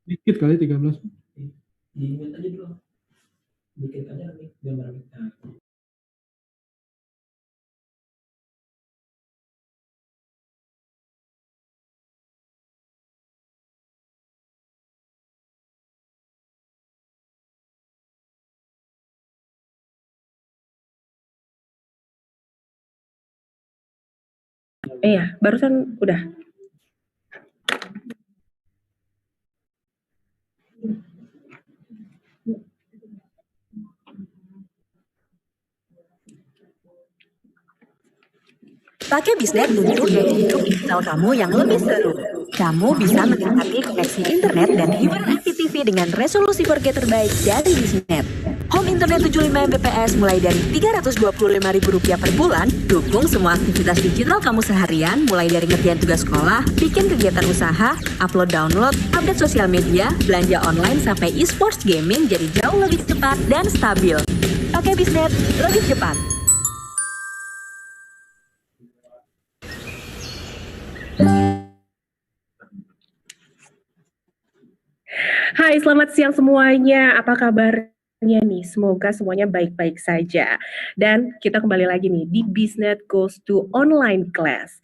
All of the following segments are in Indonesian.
Dikit kali 13. Di-mute aja dulu. Dikit aja nih gambar. Iya, barusan udah. Pakai Bisnet untuk gaya hidup digital kamu yang lebih seru. Kamu bisa menikmati koneksi internet dan hiburan FPTV dengan resolusi 4K terbaik dari Bisnet. Home internet 75 Mbps mulai dari Rp325.000 per bulan. Dukung semua aktivitas digital kamu seharian, mulai dari ngerjain tugas sekolah, bikin kegiatan usaha, upload download, update sosial media, belanja online sampai e-sports gaming jadi jauh lebih cepat dan stabil. Pakai Bisnet lebih cepat. Hai, selamat siang semuanya. Apa kabarnya nih? Semoga semuanya baik-baik saja. Dan kita kembali lagi nih di Bisnet Goes to Online Class.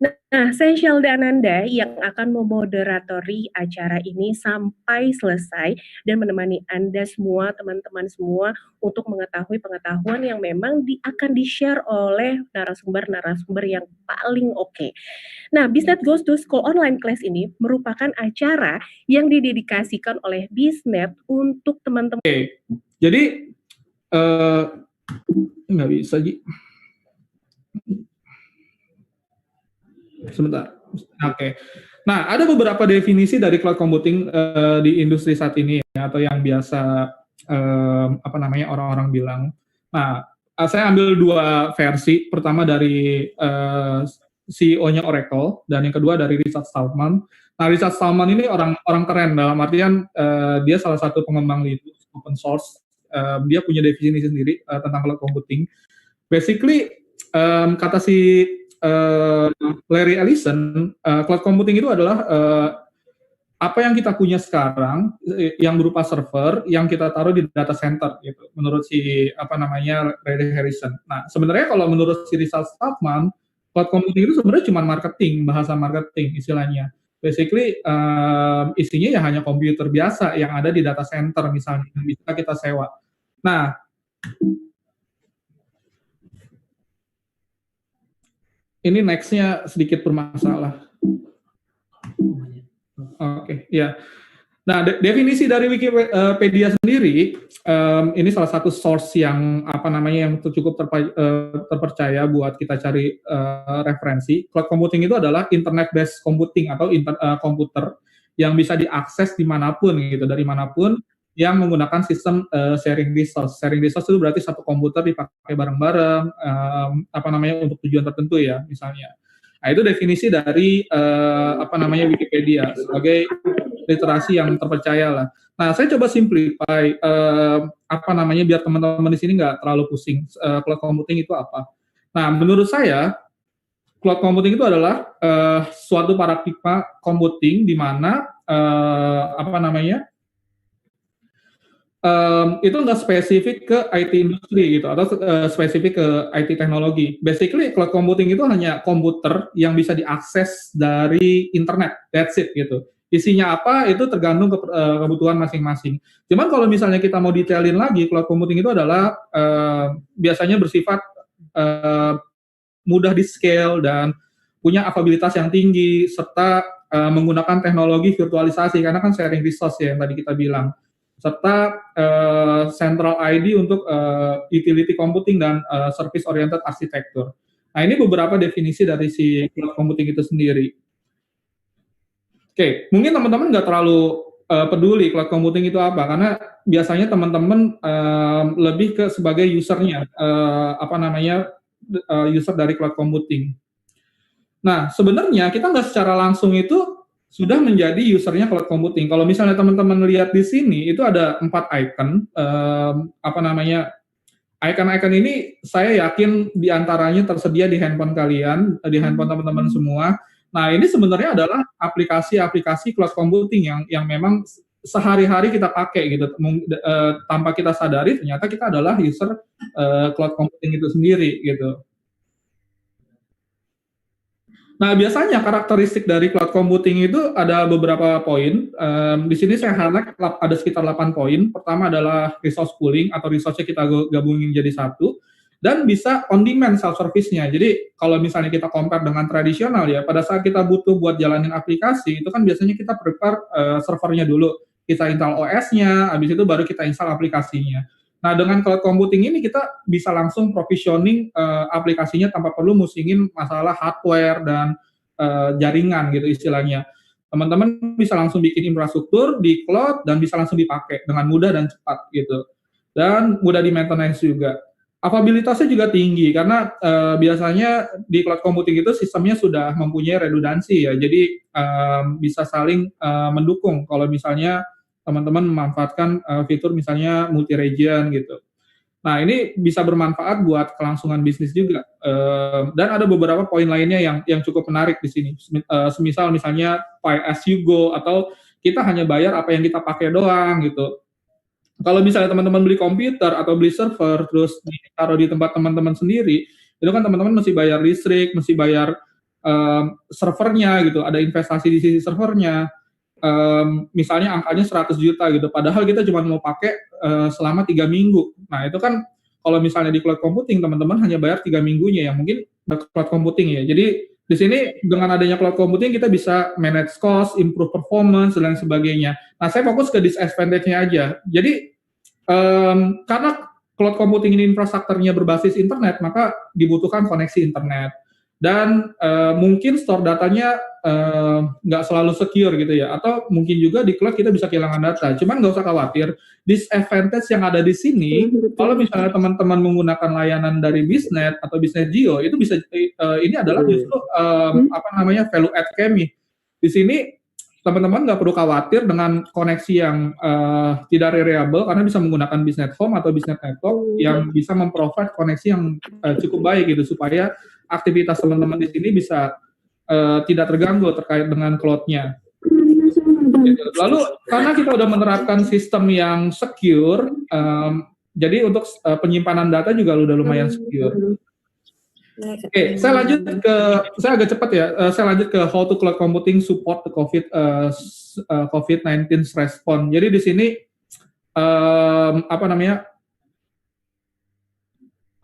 Nah, saya Shelda Ananda yang akan memoderatori acara ini sampai selesai dan menemani Anda semua, teman-teman semua, untuk mengetahui pengetahuan yang memang akan di-share oleh narasumber-narasumber yang paling oke. Nah, Bisnet Goes to School Online Class ini merupakan acara yang didedikasikan oleh Bisnet untuk teman-teman. Oke, jadi nggak bisa, Ji. Sebentar. Oke. Nah, ada beberapa definisi dari cloud computing di industri saat ini ya, atau yang biasa orang-orang bilang. Nah, saya ambil dua versi. Pertama dari CEO-nya Oracle dan yang kedua dari Richard Stallman. Nah, Richard Stallman ini orang keren dalam artian dia salah satu pengembang Linux open source. Dia punya definisi sendiri tentang cloud computing. Basically kata si Larry Ellison, cloud computing itu adalah apa yang kita punya sekarang yang berupa server yang kita taruh di data center gitu. Menurut si Larry Ellison. Nah, sebenarnya kalau menurut si Richard Stallman, cloud computing itu sebenarnya cuma marketing, bahasa marketing istilahnya. Basically isinya ya hanya komputer biasa yang ada di data center misalnya yang bisa kita sewa. Nah, ini next-nya sedikit bermasalah. Oke, ya. Nah, definisi dari Wikipedia sendiri, ini salah satu source yang yang cukup terpercaya buat kita cari referensi. Cloud computing itu adalah internet-based computing atau komputer yang bisa diakses dimanapun gitu, dari manapun yang menggunakan sistem sharing resource. Sharing resource itu berarti satu komputer dipakai bareng-bareng, untuk tujuan tertentu ya, misalnya. Nah, itu definisi dari Wikipedia sebagai literasi yang terpercaya lah. Nah, saya coba simplify biar teman-teman di sini nggak terlalu pusing. Cloud computing itu apa? Nah, menurut saya cloud computing itu adalah suatu paradigma computing di mana itu nggak spesifik ke IT industri gitu atau spesifik ke IT teknologi. Basically cloud computing itu hanya komputer yang bisa diakses dari internet. That's it gitu. Isinya apa itu tergantung kebutuhan masing-masing. Cuman kalau misalnya kita mau detailin lagi, cloud computing itu adalah biasanya bersifat mudah di scale dan punya availabilitas yang tinggi serta menggunakan teknologi virtualisasi karena kan sharing resource ya yang tadi kita bilang, serta central ID untuk utility computing dan service oriented architecture. Nah, ini beberapa definisi dari si cloud computing itu sendiri. Oke, mungkin teman-teman nggak terlalu peduli cloud computing itu apa, karena biasanya teman-teman lebih ke sebagai usernya, user dari cloud computing. Nah, sebenarnya kita nggak secara langsung itu sudah menjadi usernya cloud computing. Kalau misalnya teman-teman lihat di sini, itu ada 4 icon, icon-icon ini saya yakin diantaranya tersedia di handphone kalian, di handphone teman-teman semua. Nah, ini sebenarnya adalah aplikasi-aplikasi cloud computing yang memang sehari-hari kita pakai gitu. Tanpa kita sadari ternyata kita adalah user cloud computing itu sendiri gitu. Nah, biasanya karakteristik dari cloud computing itu ada beberapa poin. Di sini saya highlight ada sekitar 8 poin. Pertama adalah resource pooling atau resource-nya kita gabungin jadi satu. Dan bisa on demand self-service-nya. Jadi, kalau misalnya kita compare dengan tradisional ya, pada saat kita butuh buat jalanin aplikasi, itu kan biasanya kita prepare servernya dulu. Kita install OS-nya, habis itu baru kita install aplikasinya. Nah, dengan cloud computing ini kita bisa langsung provisioning aplikasinya tanpa perlu musingin masalah hardware dan jaringan gitu istilahnya. Teman-teman bisa langsung bikin infrastruktur di cloud dan bisa langsung dipakai dengan mudah dan cepat gitu. Dan mudah di maintenance juga. Availabilitasnya juga tinggi karena biasanya di cloud computing itu sistemnya sudah mempunyai redundansi ya. Jadi bisa saling mendukung kalau misalnya teman-teman memanfaatkan fitur misalnya multi-region gitu. Nah, ini bisa bermanfaat buat kelangsungan bisnis juga. Dan ada beberapa poin lainnya yang cukup menarik di sini. Semisal misalnya pay as you go atau kita hanya bayar apa yang kita pakai doang gitu. Kalau misalnya teman-teman beli komputer atau beli server terus ditaruh di tempat teman-teman sendiri, itu kan teman-teman mesti bayar listrik, mesti bayar servernya gitu, ada investasi di sisi servernya. Misalnya angkanya 100 juta gitu, padahal kita cuma mau pakai selama 3 minggu. Nah, itu kan kalau misalnya di cloud computing teman-teman hanya bayar 3 minggunya ya, mungkin cloud computing ya. Jadi di sini dengan adanya cloud computing kita bisa manage cost, improve performance dan lain sebagainya. Nah, saya fokus ke disadvantage-nya aja. Jadi karena cloud computing ini infrastrukturnya berbasis internet, maka dibutuhkan koneksi internet. Dan mungkin store datanya nggak selalu secure gitu ya, atau mungkin juga di cloud kita bisa kehilangan data. Cuman nggak usah khawatir, disadvantage yang ada di sini, kalau misalnya teman-teman menggunakan layanan dari Biznet atau Biznet Geo, itu bisa ini adalah justru value add kami. Di sini teman-teman nggak perlu khawatir dengan koneksi yang tidak reliable karena bisa menggunakan Biznet Home atau Biznet Network yang bisa memprovide koneksi yang cukup baik gitu supaya aktivitas teman-teman di sini bisa tidak terganggu terkait dengan cloud-nya. Gitu. Lalu karena kita udah menerapkan sistem yang secure, jadi untuk penyimpanan data juga udah lumayan secure. Oke, saya agak cepat ya. Saya lanjut ke how to cloud computing support the COVID-19 response. Jadi di sini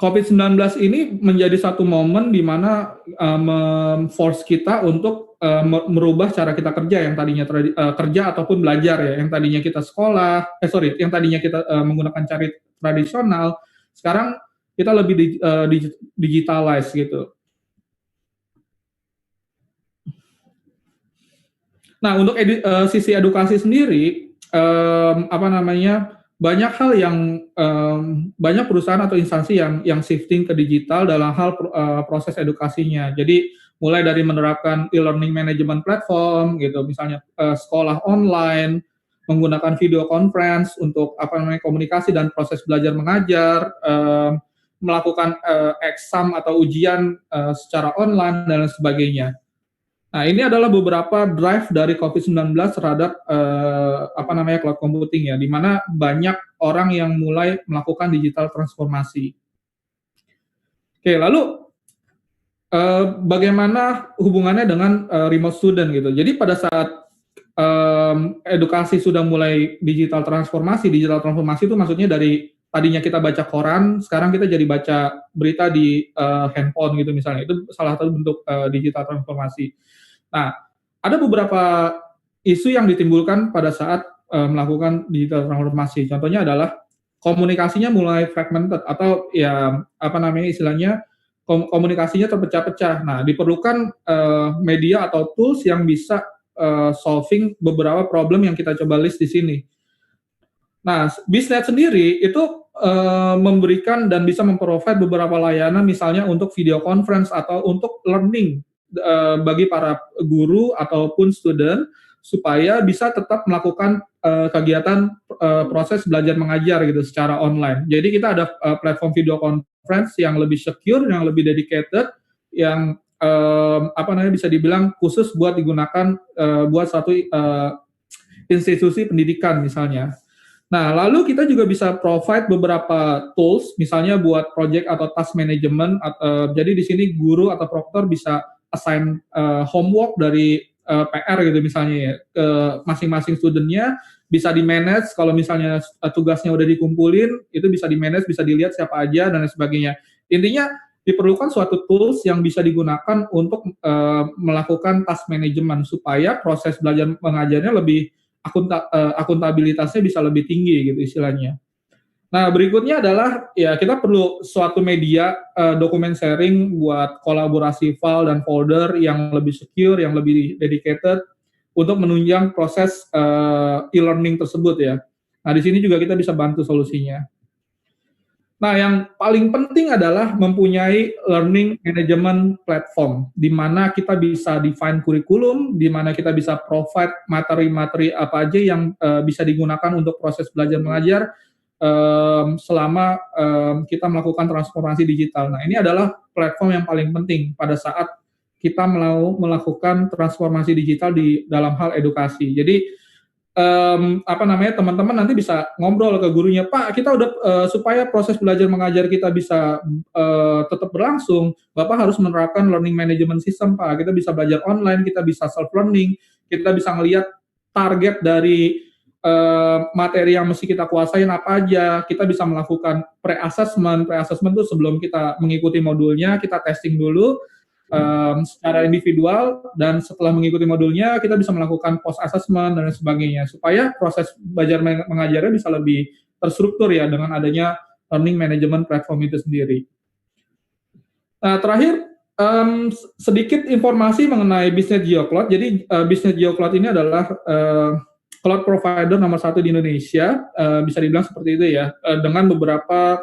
COVID-19 ini menjadi satu momen di mana force kita untuk merubah cara kita kerja yang tadinya kerja ataupun belajar ya, yang tadinya kita yang tadinya kita menggunakan cara tradisional, sekarang kita lebih digitalize gitu. Nah, untuk sisi edukasi sendiri, banyak hal yang banyak perusahaan atau instansi yang shifting ke digital dalam hal proses edukasinya. Jadi mulai dari menerapkan e-learning management platform gitu, misalnya sekolah online, menggunakan video conference untuk komunikasi dan proses belajar mengajar, melakukan exam atau ujian secara online dan lain sebagainya. Nah, ini adalah beberapa drive dari COVID-19 terhadap cloud computing ya, di mana banyak orang yang mulai melakukan digital transformasi. Oke, lalu bagaimana hubungannya dengan remote student gitu. Jadi pada saat edukasi sudah mulai digital transformasi itu maksudnya dari tadinya kita baca koran, sekarang kita jadi baca berita di handphone gitu misalnya. Itu salah satu bentuk digital transformasi. Nah, ada beberapa isu yang ditimbulkan pada saat melakukan digital transformasi. Contohnya adalah komunikasinya mulai fragmented atau ya istilahnya komunikasinya terpecah-pecah. Nah, diperlukan media atau tools yang bisa solving beberapa problem yang kita coba list di sini. Nah, Biznet sendiri itu memberikan dan bisa memprovide beberapa layanan misalnya untuk video conference atau untuk learning bagi para guru ataupun student supaya bisa tetap melakukan kegiatan proses belajar mengajar gitu secara online. Jadi kita ada platform video conference yang lebih secure, yang lebih dedicated, yang bisa dibilang khusus buat digunakan buat suatu institusi pendidikan misalnya. Nah, lalu kita juga bisa provide beberapa tools, misalnya buat project atau task management. Jadi di sini guru atau proktor bisa assign homework dari PR gitu misalnya ya ke masing-masing studentnya, bisa di manage kalau misalnya tugasnya udah dikumpulin, itu bisa di manage, bisa dilihat siapa aja dan lain sebagainya. Intinya diperlukan suatu tools yang bisa digunakan untuk melakukan task management supaya proses belajar mengajarnya lebih akuntabilitasnya bisa lebih tinggi gitu istilahnya. Nah, berikutnya adalah ya kita perlu suatu media dokumen sharing buat kolaborasi file dan folder yang lebih secure, yang lebih dedicated untuk menunjang proses e-learning tersebut ya. Nah, di sini juga kita bisa bantu solusinya. Nah, yang paling penting adalah mempunyai learning management platform, di mana kita bisa define kurikulum, di mana kita bisa provide materi-materi apa aja yang bisa digunakan untuk proses belajar mengajar selama kita melakukan transformasi digital. Nah, ini adalah platform yang paling penting pada saat kita mau melakukan transformasi digital di dalam hal edukasi. Jadi teman-teman nanti bisa ngobrol ke gurunya, Pak, kita udah supaya proses belajar mengajar kita bisa tetap berlangsung, Bapak harus menerapkan learning management system, Pak. Kita bisa belajar online, kita bisa self learning, kita bisa ngelihat target dari materi yang mesti kita kuasain apa aja, kita bisa melakukan pre-assessment itu sebelum kita mengikuti modulnya, kita testing dulu secara individual, dan setelah mengikuti modulnya kita bisa melakukan post assessment dan sebagainya supaya proses belajar mengajarnya bisa lebih terstruktur ya dengan adanya learning management platform itu sendiri. Nah, terakhir sedikit informasi mengenai Business Geo Cloud. Jadi Business Geo Cloud ini adalah cloud provider nomor 1 di Indonesia, bisa dibilang seperti itu ya, dengan beberapa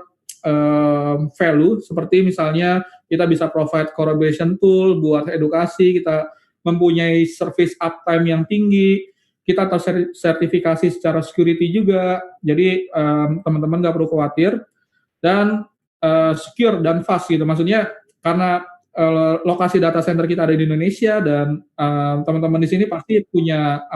value seperti misalnya kita bisa provide collaboration tool buat edukasi, kita mempunyai service uptime yang tinggi, kita tersertifikasi secara security juga, jadi teman-teman nggak perlu khawatir, dan secure dan fast gitu, maksudnya karena lokasi data center kita ada di Indonesia dan teman-teman di sini pasti punya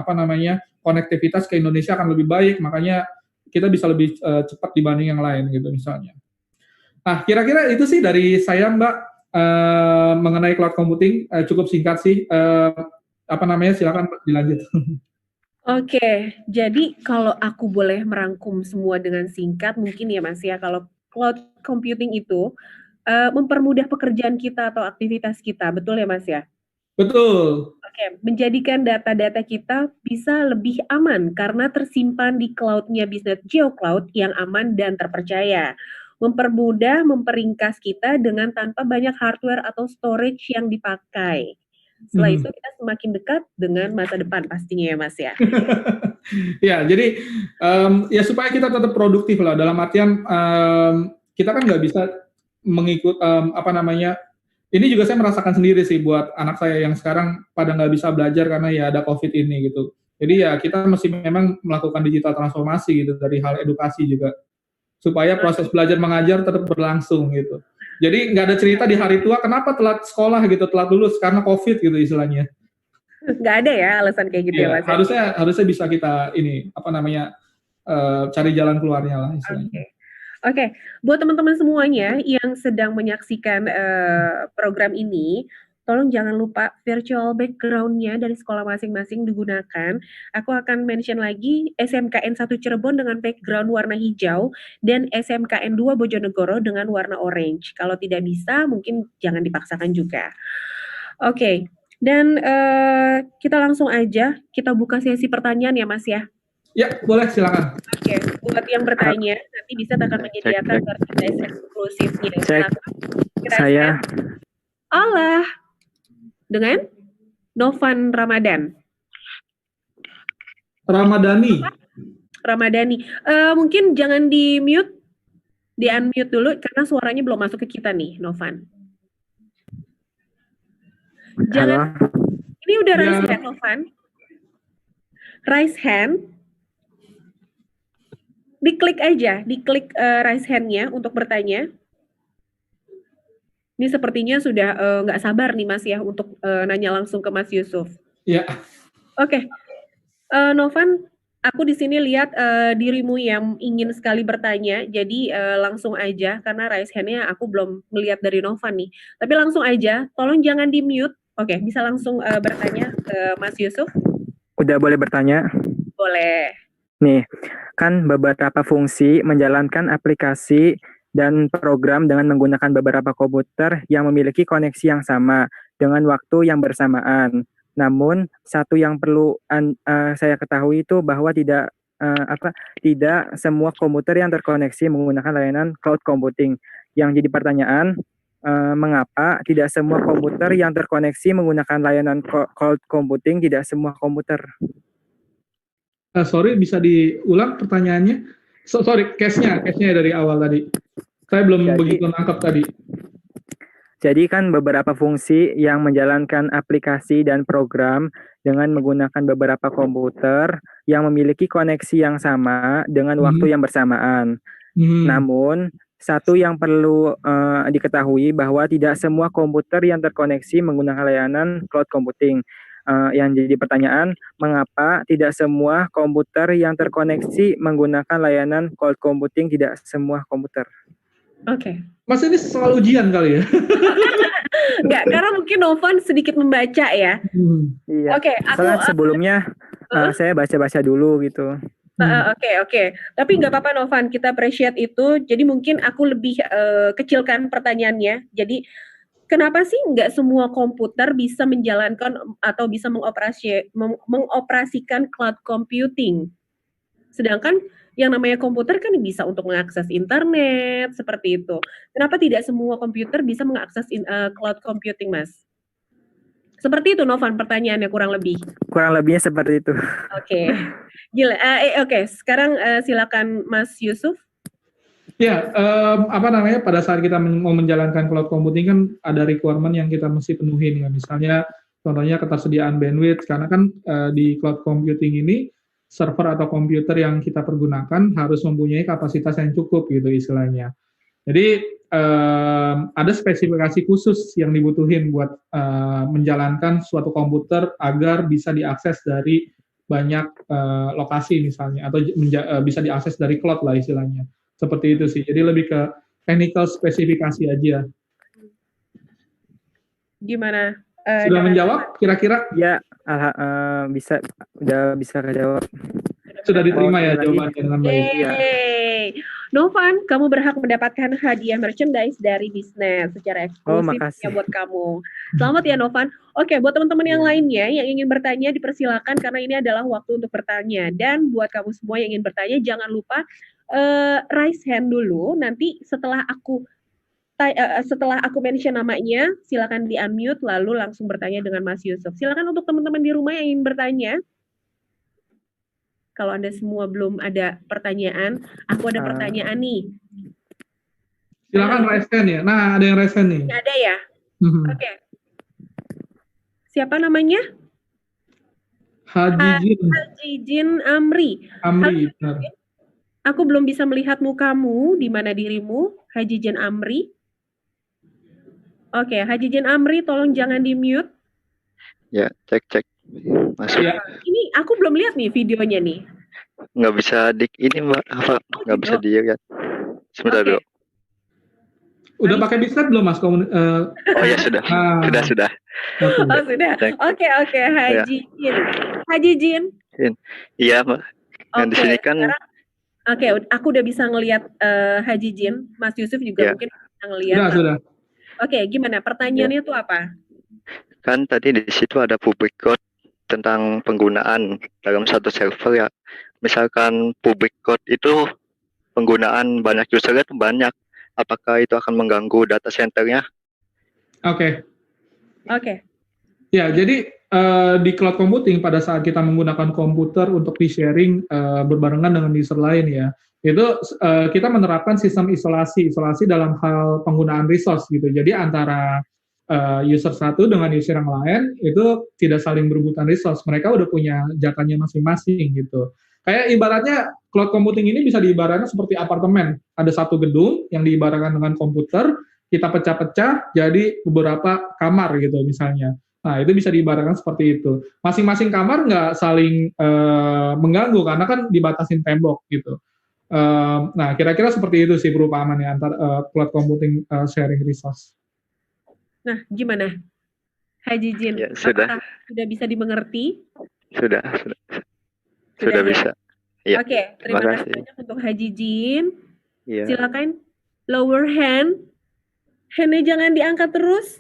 konektivitas ke Indonesia akan lebih baik, makanya kita bisa lebih cepat dibanding yang lain gitu misalnya. Nah, kira-kira itu sih dari saya, Mbak, mengenai cloud computing. Cukup singkat sih. Silakan dilanjut. Oke, jadi kalau aku boleh merangkum semua dengan singkat, mungkin ya Mas ya, kalau cloud computing itu mempermudah pekerjaan kita atau aktivitas kita, betul ya Mas ya? Betul. Oke, menjadikan data-data kita bisa lebih aman karena tersimpan di cloud-nya Business Geo Cloud yang aman dan terpercaya. Mempermudah, memperingkas kita dengan tanpa banyak hardware atau storage yang dipakai. Setelah itu kita semakin dekat dengan masa depan pastinya ya Mas ya. Ya, jadi ya supaya kita tetap produktif lah, dalam artian kita kan nggak bisa mengikut ini juga saya merasakan sendiri sih buat anak saya yang sekarang pada nggak bisa belajar karena ya ada COVID ini gitu. Jadi ya kita mesti memang melakukan digital transformasi gitu dari hal edukasi juga, supaya proses belajar mengajar tetap berlangsung gitu. Jadi nggak ada cerita di hari tua kenapa telat sekolah gitu, telat lulus karena COVID gitu istilahnya. Nggak ada ya alasan kayak gitu ya Mas. Harusnya bisa kita cari jalan keluarnya lah istilahnya. Oke, buat teman-teman semuanya yang sedang menyaksikan program ini, tolong jangan lupa virtual background-nya dari sekolah masing-masing digunakan. Aku akan mention lagi SMKN 1 Cirebon dengan background warna hijau dan SMKN 2 Bojonegoro dengan warna orange. Kalau tidak bisa, mungkin jangan dipaksakan juga. Oke, dan kita langsung aja, kita buka sesi pertanyaan ya Mas ya. Ya, boleh, silakan. Oke, buat yang bertanya, nanti bisa akan menyediakan merchandise eksklusifnya. Saya. Allah. Dengan Novan Ramadan. Ramadhani. Mungkin jangan di-mute, di-unmute dulu, karena suaranya belum masuk ke kita nih, Novan. Jangan. Halo. Ini udah raise hand, Novan. Raise hand. Diklik aja, raise hand-nya untuk bertanya. Ini sepertinya sudah nggak sabar nih Mas ya untuk nanya langsung ke Mas Yusuf. Ya, Oke, Novan, aku di sini lihat dirimu yang ingin sekali bertanya, jadi langsung aja karena raise hand-nya aku belum melihat dari Novan nih. Tapi langsung aja, tolong jangan di-mute. Oke, bisa langsung bertanya ke Mas Yusuf? Udah boleh bertanya? Boleh. Nih, kan beberapa fungsi menjalankan aplikasi dan program dengan menggunakan beberapa komputer yang memiliki koneksi yang sama dengan waktu yang bersamaan. Namun, satu yang perlu saya ketahui itu bahwa tidak semua komputer yang terkoneksi menggunakan layanan cloud computing. Yang jadi pertanyaan, mengapa tidak semua komputer yang terkoneksi menggunakan layanan cloud computing, tidak semua komputer? sorry, bisa diulang pertanyaannya? Sorry, case-nya dari awal tadi. Saya belum begitu nangkep tadi. Jadi kan beberapa fungsi yang menjalankan aplikasi dan program dengan menggunakan beberapa komputer yang memiliki koneksi yang sama dengan waktu yang bersamaan. Namun, satu yang perlu diketahui bahwa tidak semua komputer yang terkoneksi menggunakan layanan cloud computing. Yang jadi pertanyaan, mengapa tidak semua komputer yang terkoneksi menggunakan layanan cloud computing, tidak semua komputer? Oke. Mas ini soal ujian kali ya? Enggak, karena mungkin Novan sedikit membaca ya. Iya. Oke, soalnya sebelumnya saya baca-baca dulu gitu. Oke. Tapi nggak apa-apa Novan, kita appreciate itu. Jadi mungkin aku lebih kecilkan pertanyaannya. Jadi kenapa sih nggak semua komputer bisa menjalankan atau bisa mengoperasikan cloud computing? Sedangkan yang namanya komputer kan bisa untuk mengakses internet, seperti itu. Kenapa tidak semua komputer bisa mengakses cloud computing, Mas? Seperti itu, Novan, pertanyaannya kurang lebih. Kurang lebihnya seperti itu. Oke. Gila. Oke, sekarang silakan Mas Yusuf. Ya, pada saat kita mau menjalankan cloud computing kan ada requirement yang kita mesti penuhin ya. Misalnya, contohnya ketersediaan bandwidth, karena kan di cloud computing ini server atau komputer yang kita pergunakan harus mempunyai kapasitas yang cukup gitu istilahnya. Jadi ada spesifikasi khusus yang dibutuhin buat menjalankan suatu komputer agar bisa diakses dari banyak lokasi misalnya, atau bisa diakses dari cloud lah istilahnya. Seperti itu sih. Jadi lebih ke technical spesifikasi aja. Gimana? Sudah menjawab kira-kira? Ya, udah bisa kejawab. Sudah diterima ya jawabannya dengan baik. Yeay. Novan, kamu berhak mendapatkan hadiah merchandise dari Bisnet secara eksklusif buat kamu. Selamat ya Novan. Oke, buat teman-teman yang lainnya yang ingin bertanya dipersilakan karena ini adalah waktu untuk bertanya. Dan buat kamu semua yang ingin bertanya jangan lupa raise hand dulu. Nanti setelah aku mention namanya, silakan di-unmute lalu langsung bertanya dengan Mas Yusuf. Silakan untuk teman-teman di rumah yang ingin bertanya. Kalau Anda semua belum ada pertanyaan, aku ada pertanyaan nih. Silakan raise hand ya. Nah, ada yang raise hand nih. Ada ya? Oke. Siapa namanya? Haji Jin Amri. Amri, benar. Aku belum bisa melihat mukamu, di mana dirimu, Haji Jin Amri. Oke, Haji Jin Amri, tolong jangan di-mute. Ya, cek. Masuk. Ya. Ini aku belum lihat nih videonya nih. Nggak bisa ini Mbak, nggak bisa dilihat. Sebentar dulu. Udah pakai Bisnet belum Mas? Oh ya sudah. Sudah. Oh sudah. Oke, Haji Jin. Haji Jin. Iya Mbak. Dan di sini kan. Oke, aku udah bisa ngelihat Haji Jin. Mas Yusuf juga mungkin bisa ngelihat. Sudah. Oke, gimana? Pertanyaannya tuh apa? Kan tadi di situ ada public code tentang penggunaan dalam satu server ya. Misalkan public code itu penggunaan banyak user itu banyak. Apakah itu akan mengganggu data centernya? Oke. Ya, jadi di cloud computing pada saat kita menggunakan komputer untuk di-sharing berbarengan dengan user lain ya, itu kita menerapkan sistem isolasi dalam hal penggunaan resource gitu. Jadi antara user satu dengan user yang lain itu tidak saling berebutan resource. Mereka udah punya jatahnya masing-masing gitu. Kayak ibaratnya cloud computing ini bisa diibaratkan seperti apartemen. Ada satu gedung yang diibaratkan dengan komputer, kita pecah-pecah jadi beberapa kamar gitu misalnya. Nah, itu bisa diibaratkan seperti itu. Masing-masing kamar nggak saling mengganggu karena kan dibatasin tembok gitu. Nah, kira-kira seperti itu sih perumpamaan ya antar cloud computing sharing resource. Nah, gimana? Haji Jin, Ya, sudah. apakah sudah bisa dimengerti? Sudah Sudah ya? bisa. Ya, Oke, terima terima kasih kasih. banyak untuk Haji Jin. Iya. Silakan lower hand. Handnya jangan diangkat terus.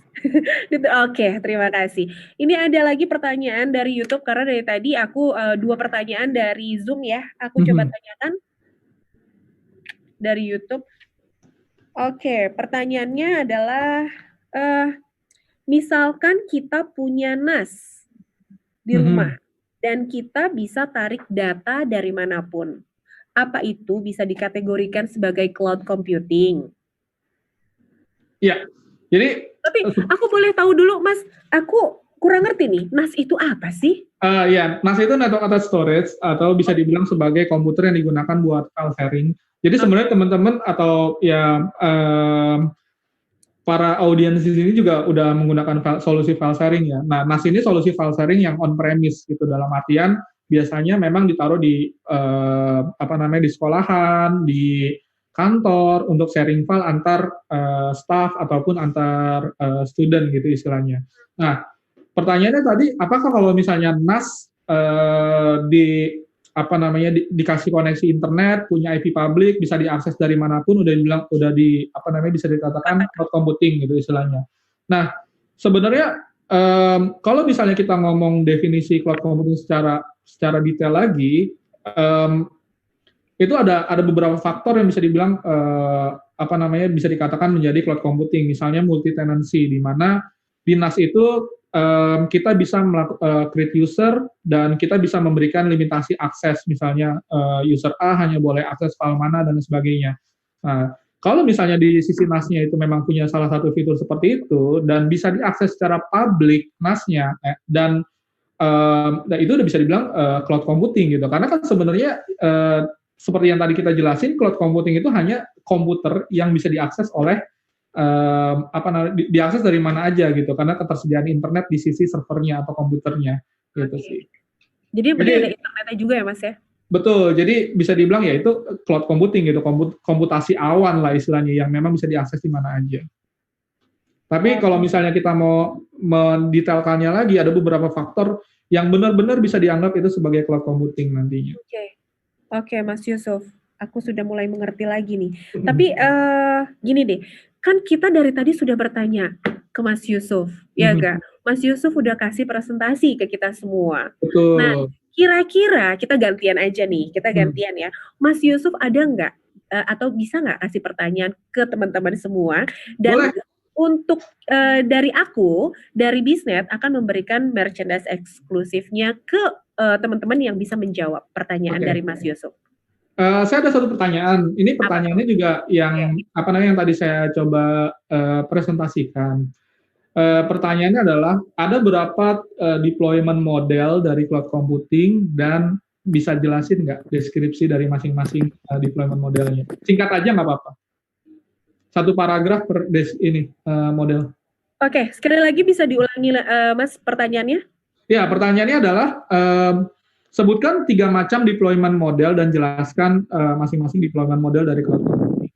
Gitu. Oke, terima kasih. Ini ada lagi pertanyaan dari YouTube karena dari tadi aku 2 pertanyaan dari Zoom ya. Aku coba tanyakan dari YouTube. Oke, pertanyaannya adalah misalkan kita punya NAS di rumah dan kita bisa tarik data dari manapun. Apa itu bisa dikategorikan sebagai cloud computing? Ya, jadi Tapi aku boleh tahu dulu, Mas. Aku kurang ngerti nih, NAS itu apa sih? ya, NAS itu network attached storage atau bisa dibilang sebagai komputer yang digunakan buat file sharing. Jadi sebenarnya teman-teman atau ya para audiens di sini juga udah menggunakan solusi file sharing ya. Nah, NAS ini solusi file sharing yang on premise gitu, dalam artian biasanya memang ditaruh di di sekolahan, di kantor untuk sharing file antar staff ataupun antar student gitu istilahnya. Nah, pertanyaannya tadi, apakah kalau misalnya NAS dikasih koneksi internet, punya IP public, bisa diakses dari manapun, bisa dikatakan cloud computing gitu istilahnya. Nah, sebenarnya kalau misalnya kita ngomong definisi cloud computing secara detail lagi, itu ada beberapa faktor yang bisa dibilang bisa dikatakan menjadi cloud computing. Misalnya multi tenancy, di mana di NAS itu kita bisa create user dan kita bisa memberikan limitasi akses, misalnya user A hanya boleh akses file mana dan sebagainya. Nah, kalau misalnya di sisi NAS-nya itu memang punya salah satu fitur seperti itu dan bisa diakses secara publik NAS-nya dan itu udah bisa dibilang cloud computing gitu. Karena kan sebenarnya seperti yang tadi kita jelasin, cloud computing itu hanya komputer yang bisa diakses oleh diakses dari mana aja gitu, karena ketersediaan internet di sisi servernya atau komputernya gitu sih. Jadi ada internetnya juga ya, Mas ya? Betul, jadi bisa dibilang ya itu cloud computing gitu, komputasi awan lah istilahnya yang memang bisa diakses di mana aja. Tapi kalau misalnya kita mau mendetailkannya lagi, ada beberapa faktor yang benar-benar bisa dianggap itu sebagai cloud computing nantinya. Oke, Mas Yusuf, aku sudah mulai mengerti lagi nih. Tapi gini deh, kan kita dari tadi sudah bertanya ke Mas Yusuf, ya enggak? Mas Yusuf udah kasih presentasi ke kita semua. Betul. Nah, kira-kira kita gantian aja nih, ya. Mas Yusuf ada nggak atau bisa nggak kasih pertanyaan ke teman-teman semua? Dan boleh. Untuk dari aku, dari Bisnet akan memberikan merchandise eksklusifnya ke teman-teman yang bisa menjawab pertanyaan dari Mas Yusuf. Saya ada satu pertanyaan. Ini pertanyaannya juga yang yang tadi saya coba presentasikan. Pertanyaannya adalah, ada berapa deployment model dari cloud computing dan bisa jelasin nggak deskripsi dari masing-masing deployment modelnya? Singkat aja nggak apa-apa. Satu paragraf per model. Oke, sekali lagi bisa diulangi Mas pertanyaannya? Ya, pertanyaannya adalah sebutkan 3 macam deployment model dan jelaskan masing-masing deployment model dari cloud computing.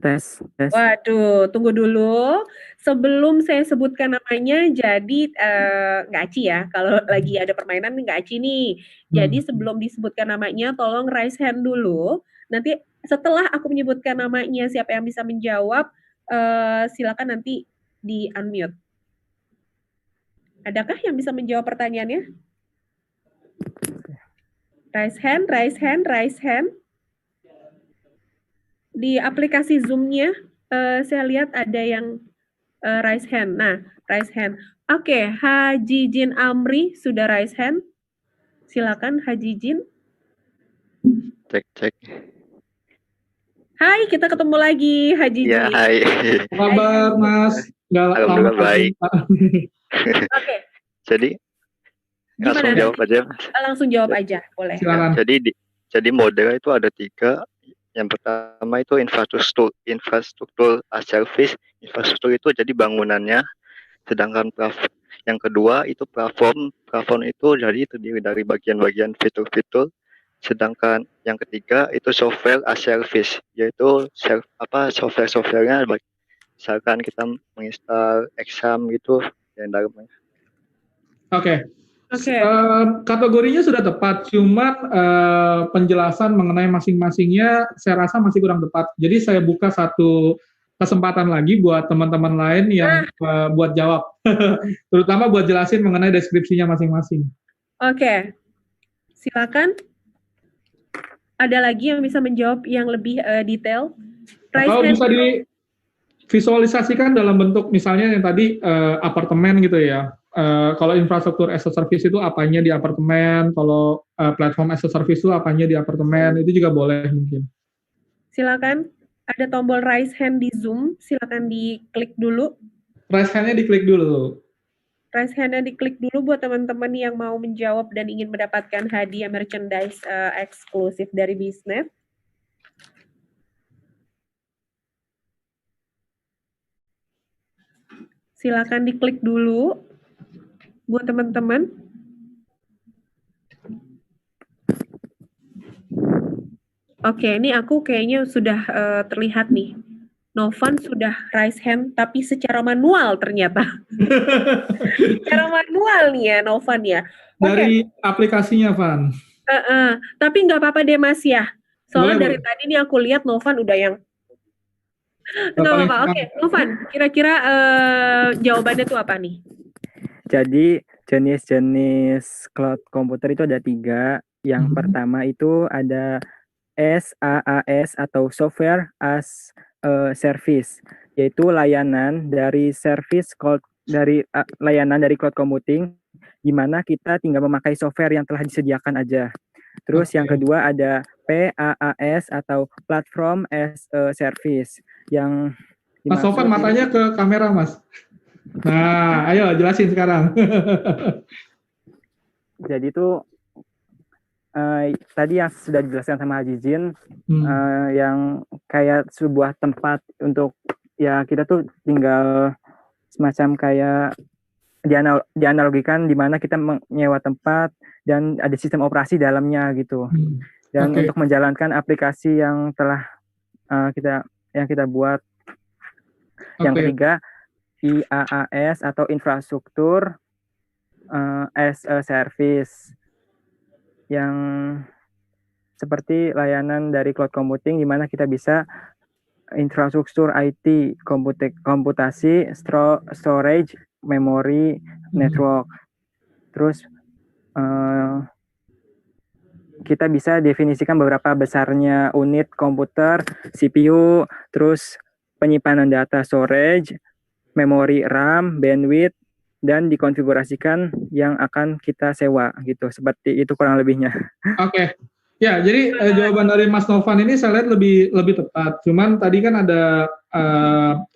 Tes. Waduh, tunggu dulu. Sebelum saya sebutkan namanya, jadi nggak Aci ya. Kalau lagi ada permainan nggak Aci nih. Jadi sebelum disebutkan namanya, tolong raise hand dulu. Nanti setelah aku menyebutkan namanya, siapa yang bisa menjawab, silakan nanti di unmute. Adakah yang bisa menjawab pertanyaannya? Raise hand. Di aplikasi Zoom-nya, saya lihat ada yang raise hand. Nah, raise hand. Oke, Haji Jin Amri sudah raise hand. Silakan Haji Jin. Cek. Hai, kita ketemu lagi Haji Jin. Ya, hai. Apa kabar, Mas? Alhamdulillah baik. Oke. Jadi langsung jawab aja, Mas. Langsung jawab aja, boleh. Silakan. Jadi model itu ada 3. Yang pertama itu infrastruktur as service. Infrastruktur itu jadi bangunannya, sedangkan yang kedua itu platform itu jadi terdiri dari bagian-bagian fitur-fitur, sedangkan yang ketiga itu software as service, yaitu software-softwarenya, misalkan kita menginstal exam gitu yang dalamnya. Oke. Oke. Kategorinya sudah tepat, cuman penjelasan mengenai masing-masingnya saya rasa masih kurang tepat. Jadi saya buka satu kesempatan lagi buat teman-teman lain yang buat jawab, terutama buat jelasin mengenai deskripsinya masing-masing. Oke. Silakan. Ada lagi yang bisa menjawab yang lebih detail? Atau bisa divisualisasikan dalam bentuk misalnya yang tadi apartemen gitu ya. Kalau infrastruktur as a service itu apanya di apartemen, kalau platform as a service itu apanya di apartemen, itu juga boleh mungkin. Silakan, ada tombol raise hand di Zoom, silakan diklik dulu. Raise hand-nya diklik dulu. Raise hand-nya diklik dulu buat teman-teman yang mau menjawab dan ingin mendapatkan hadiah merchandise eksklusif dari Biznet. Silakan diklik dulu buat teman-teman. Oke, ini aku kayaknya sudah terlihat nih. Novan sudah raise hand, tapi secara manual ternyata. Secara manual nih ya, Novan ya. Dari aplikasinya, Van. Tapi nggak apa-apa deh, Mas ya. Soalnya Boleh, dari tadi nih aku lihat Novan udah yang... Nggak apa-apa, oke. Novan, kira-kira jawabannya tuh apa nih? Jadi jenis-jenis cloud komputer itu ada 3. Yang pertama itu ada SaaS atau Software as a Service, yaitu layanan dari layanan dari cloud computing, di mana kita tinggal memakai software yang telah disediakan aja. Terus yang kedua ada PaaS atau Platform as a Service, yang Mas Novan matanya ke kamera, Mas. Nah, ayo jelasin sekarang. Jadi itu tadi yang sudah dijelaskan sama Haji Jin, yang kayak sebuah tempat untuk ya kita tuh tinggal semacam kayak dianalogikan di mana kita menyewa tempat dan ada sistem operasi dalamnya gitu. Dan untuk menjalankan aplikasi yang telah kita buat. Yang ketiga IaaS atau infrastruktur as a service, yang seperti layanan dari cloud computing di mana kita bisa infrastruktur IT, komputasi, storage, memori, network. Terus kita bisa definisikan beberapa besarnya unit komputer, CPU, terus penyimpanan data storage, memori RAM, bandwidth, dan dikonfigurasikan yang akan kita sewa gitu. Seperti itu kurang lebihnya. Oke. Ya, jadi jawaban dari Mas Novan ini saya lihat lebih tepat. Cuman tadi kan ada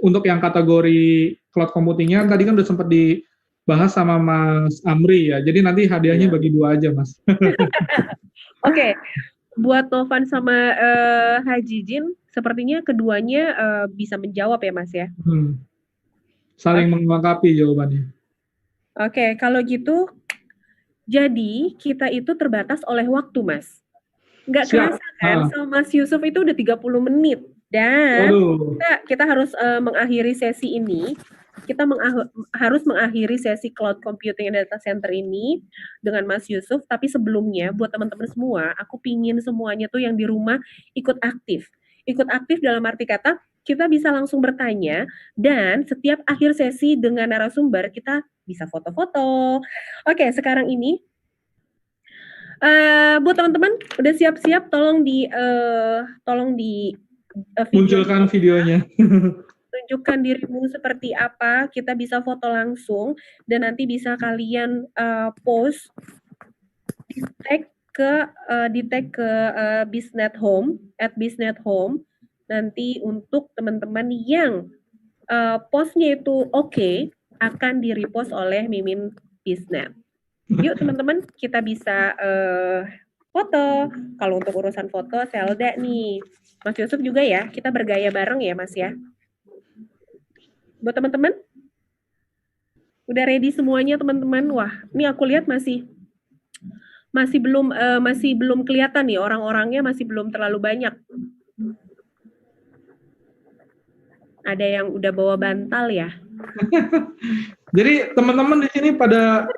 untuk yang kategori cloud computing-nya tadi kan udah sempat dibahas sama Mas Amri ya. Jadi nanti hadiahnya bagi 2 aja, Mas. Oke. Buat Novan sama Haji Jin, sepertinya keduanya bisa menjawab ya, Mas ya. Saling melengkapi jawabannya. Oke, kalau gitu, jadi kita itu terbatas oleh waktu, Mas. Nggak kerasa kan, sama Mas Yusuf itu udah 30 menit. Dan kita harus mengakhiri sesi ini. Kita harus mengakhiri sesi cloud computing and data center ini dengan Mas Yusuf. Tapi sebelumnya, buat teman-teman semua, aku pingin semuanya tuh yang di rumah ikut aktif. Ikut aktif dalam arti kata, kita bisa langsung bertanya, dan setiap akhir sesi dengan narasumber, kita bisa foto-foto. Oke, sekarang ini, buat teman-teman, udah siap-siap, tolong di munculkan videonya. Tunjukkan dirimu seperti apa, kita bisa foto langsung, dan nanti bisa kalian post, di tag ke Biznet Home, @biznet-home, nanti untuk teman-teman yang postnya itu oke, akan di-repost oleh Mimin Biznet. Yuk teman-teman, kita bisa foto. Kalau untuk urusan foto, Selda nih. Mas Yusuf juga ya, kita bergaya bareng ya Mas ya. Buat teman-teman, udah ready semuanya teman-teman? Wah, ini aku lihat masih belum kelihatan nih orang-orangnya, masih belum terlalu banyak. Ada yang udah bawa bantal ya? Jadi teman-teman di sini pada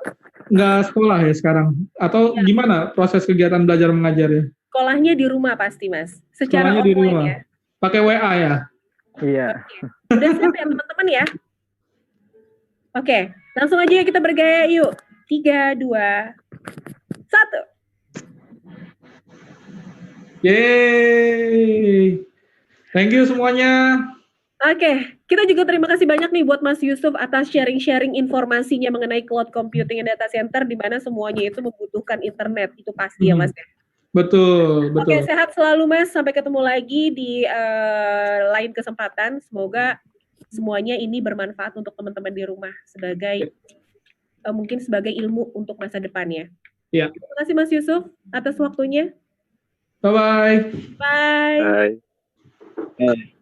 nggak sekolah ya sekarang? Atau Ya. gimana proses kegiatan belajar mengajar ya? Sekolahnya di rumah pasti Mas, secara Sekolahnya di online rumah. ya. Pakai WA ya? Iya. Udah siap ya teman-teman ya? Oke, langsung aja kita bergaya yuk. 3, 2, 1. Yeay. Thank you semuanya. Oke, kita juga terima kasih banyak nih buat Mas Yusuf atas sharing-sharing informasinya mengenai cloud computing and data center, di mana semuanya itu membutuhkan internet, itu pasti ya Mas. Betul, Oke, betul. sehat selalu Mas, sampai ketemu lagi di lain kesempatan. Semoga semuanya ini bermanfaat untuk teman-teman di rumah sebagai mungkin sebagai ilmu untuk masa depannya. Ya. Terima kasih Mas Yusuf atas waktunya. Bye-bye. Bye. Bye.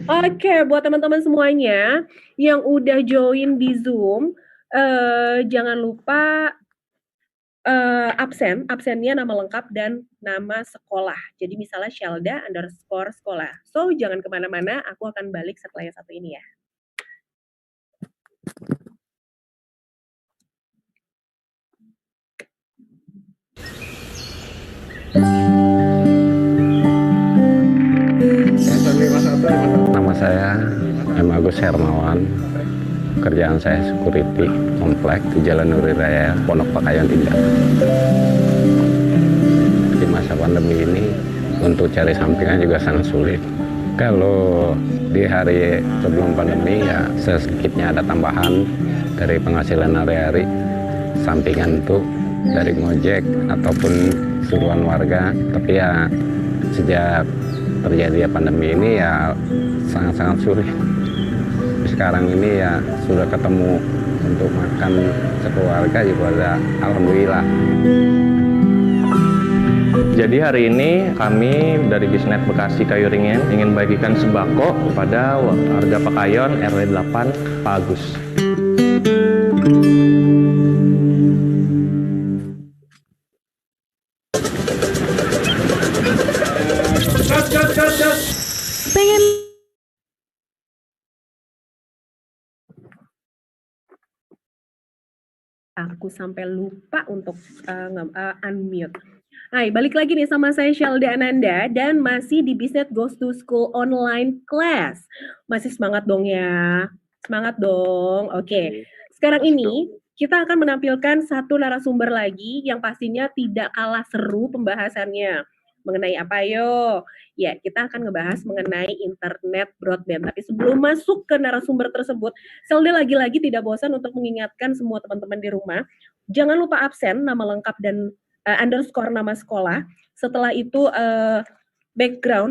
Oke, buat teman-teman semuanya yang udah join di Zoom, jangan lupa absennya nama lengkap dan nama sekolah. Jadi misalnya Shelda_sekolah. So, jangan kemana-mana, aku akan balik setelah yang satu ini ya. Nama saya M. Agus Hermawan. Kerjaan saya security komplek di Jalan Nuri Raya, Pondok Pakayon 3. Di masa pandemi ini untuk cari sampingan juga sangat sulit. Kalau di hari sebelum pandemi ya sedikitnya ada tambahan dari penghasilan hari-hari. Sampingan itu dari ngojek ataupun suruhan warga. Tapi ya sejak terjadi pandemi ini ya sangat-sangat sulit. Sekarang ini ya sudah ketemu untuk makan sekeluarga juga ada, alhamdulillah. Jadi hari ini kami dari Bisnet Bekasi Kayuringin ingin bagikan sembako kepada warga Pakayon RW 8 Pak Agus. Pengen Aku sampai lupa untuk unmute. Hai, balik lagi nih sama saya Shelda Ananda dan masih di Bisnet Goes to School online class. Masih semangat dong ya? Semangat dong. Oke. Sekarang ini kita akan menampilkan satu narasumber lagi yang pastinya tidak kalah seru pembahasannya. Mengenai apa yo? Ya, kita akan ngebahas mengenai internet broadband. Tapi sebelum masuk ke narasumber tersebut, Shelda lagi-lagi tidak bosan untuk mengingatkan semua teman-teman di rumah, jangan lupa absen nama lengkap dan underscore nama sekolah. Setelah itu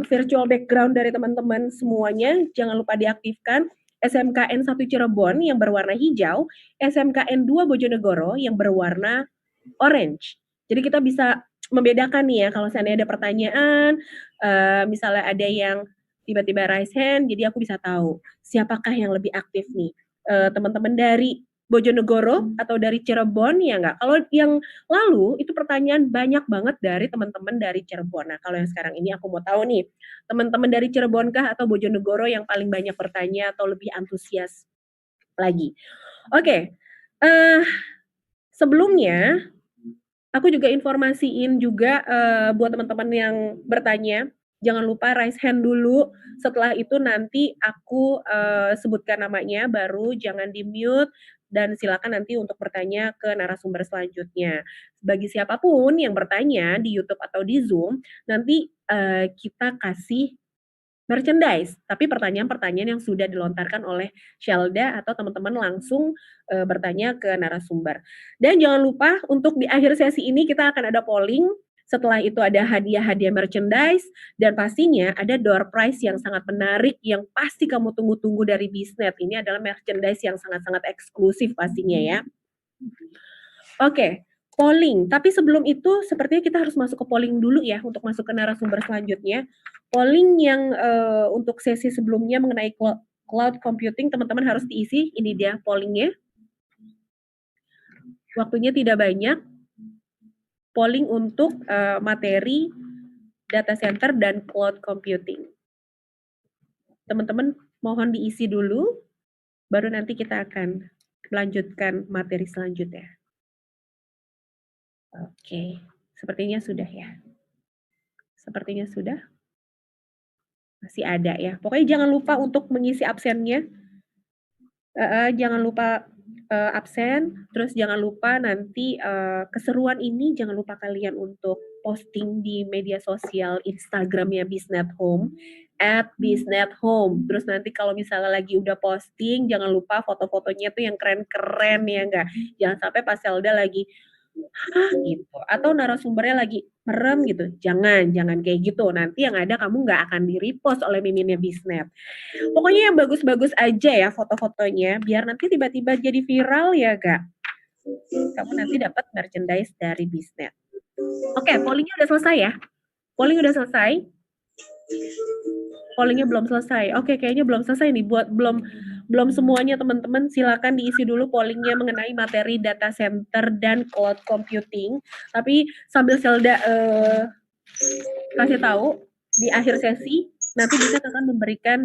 virtual background dari teman-teman semuanya jangan lupa diaktifkan. SMKN 1 Cirebon yang berwarna hijau, SMKN 2 Bojonegoro yang berwarna orange. Jadi kita bisa membedakan nih ya, kalau seandainya ada pertanyaan, misalnya ada yang tiba-tiba raise hand, jadi aku bisa tahu siapakah yang lebih aktif nih, teman-teman dari Bojonegoro atau dari Cirebon ya nggak? Kalau yang lalu itu pertanyaan banyak banget dari teman-teman dari Cirebon. Nah kalau yang sekarang ini aku mau tahu nih, teman-teman dari Cirebon kah atau Bojonegoro yang paling banyak bertanya atau lebih antusias lagi? Oke, sebelumnya aku juga informasiin juga buat teman-teman yang bertanya, jangan lupa raise hand dulu. Setelah itu nanti aku sebutkan namanya, baru jangan di-mute dan silakan nanti untuk bertanya ke narasumber selanjutnya. Bagi siapapun yang bertanya di YouTube atau di Zoom, nanti kita kasih merchandise, tapi pertanyaan-pertanyaan yang sudah dilontarkan oleh Shelda atau teman-teman langsung bertanya ke narasumber. Dan jangan lupa untuk di akhir sesi ini kita akan ada polling, setelah itu ada hadiah-hadiah merchandise, dan pastinya ada door prize yang sangat menarik yang pasti kamu tunggu-tunggu dari Bisnet. Ini adalah merchandise yang sangat-sangat eksklusif pastinya ya. Oke, polling. Tapi sebelum itu sepertinya kita harus masuk ke polling dulu ya untuk masuk ke narasumber selanjutnya. Polling yang untuk sesi sebelumnya mengenai cloud computing teman-teman harus diisi. Ini dia pollingnya. Waktunya tidak banyak. Polling untuk materi data center dan cloud computing. Teman-teman mohon diisi dulu, baru nanti kita akan melanjutkan materi selanjutnya. Oke, sepertinya sudah ya. Sepertinya sudah. Masih ada ya. Pokoknya jangan lupa untuk mengisi absennya. Jangan lupa absen, terus jangan lupa nanti keseruan ini jangan lupa kalian untuk posting di media sosial Instagramnya Biznet Home @biznet_home. Terus nanti kalau misalnya lagi udah posting, jangan lupa foto-fotonya tuh yang keren-keren ya enggak. Jangan sampai pas Zelda lagi gitu, atau narasumbernya lagi merem gitu. Jangan kayak gitu. Nanti yang ada kamu nggak akan di-repost oleh miminnya Biznet. Pokoknya yang bagus-bagus aja ya foto-fotonya, biar nanti tiba-tiba jadi viral ya Kak. Kamu nanti dapat merchandise dari Biznet. Oke, pollingnya udah selesai ya? Polling udah selesai? Pollingnya belum selesai. Oke, kayaknya belum selesai nih. Buat belum semuanya teman-teman, silakan diisi dulu pollingnya mengenai materi data center dan cloud computing. Tapi sambil Zelda kasih tahu di akhir sesi nanti bisa akan memberikan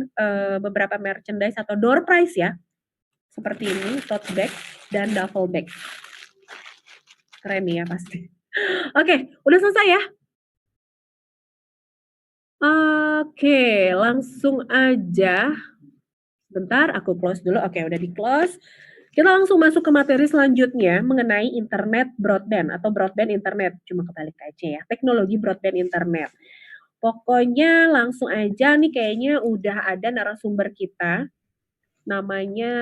beberapa merchandise atau door prize ya, seperti ini, tote bag dan duffel bag. Keren nih ya pasti. Oke, udah selesai ya? Oke, langsung aja. Bentar, aku close dulu. Oke, udah di close. Kita langsung masuk ke materi selanjutnya mengenai internet broadband atau broadband internet. Cuma kebalik aja ya, teknologi broadband internet. Pokoknya langsung aja nih, kayaknya udah ada narasumber kita. Namanya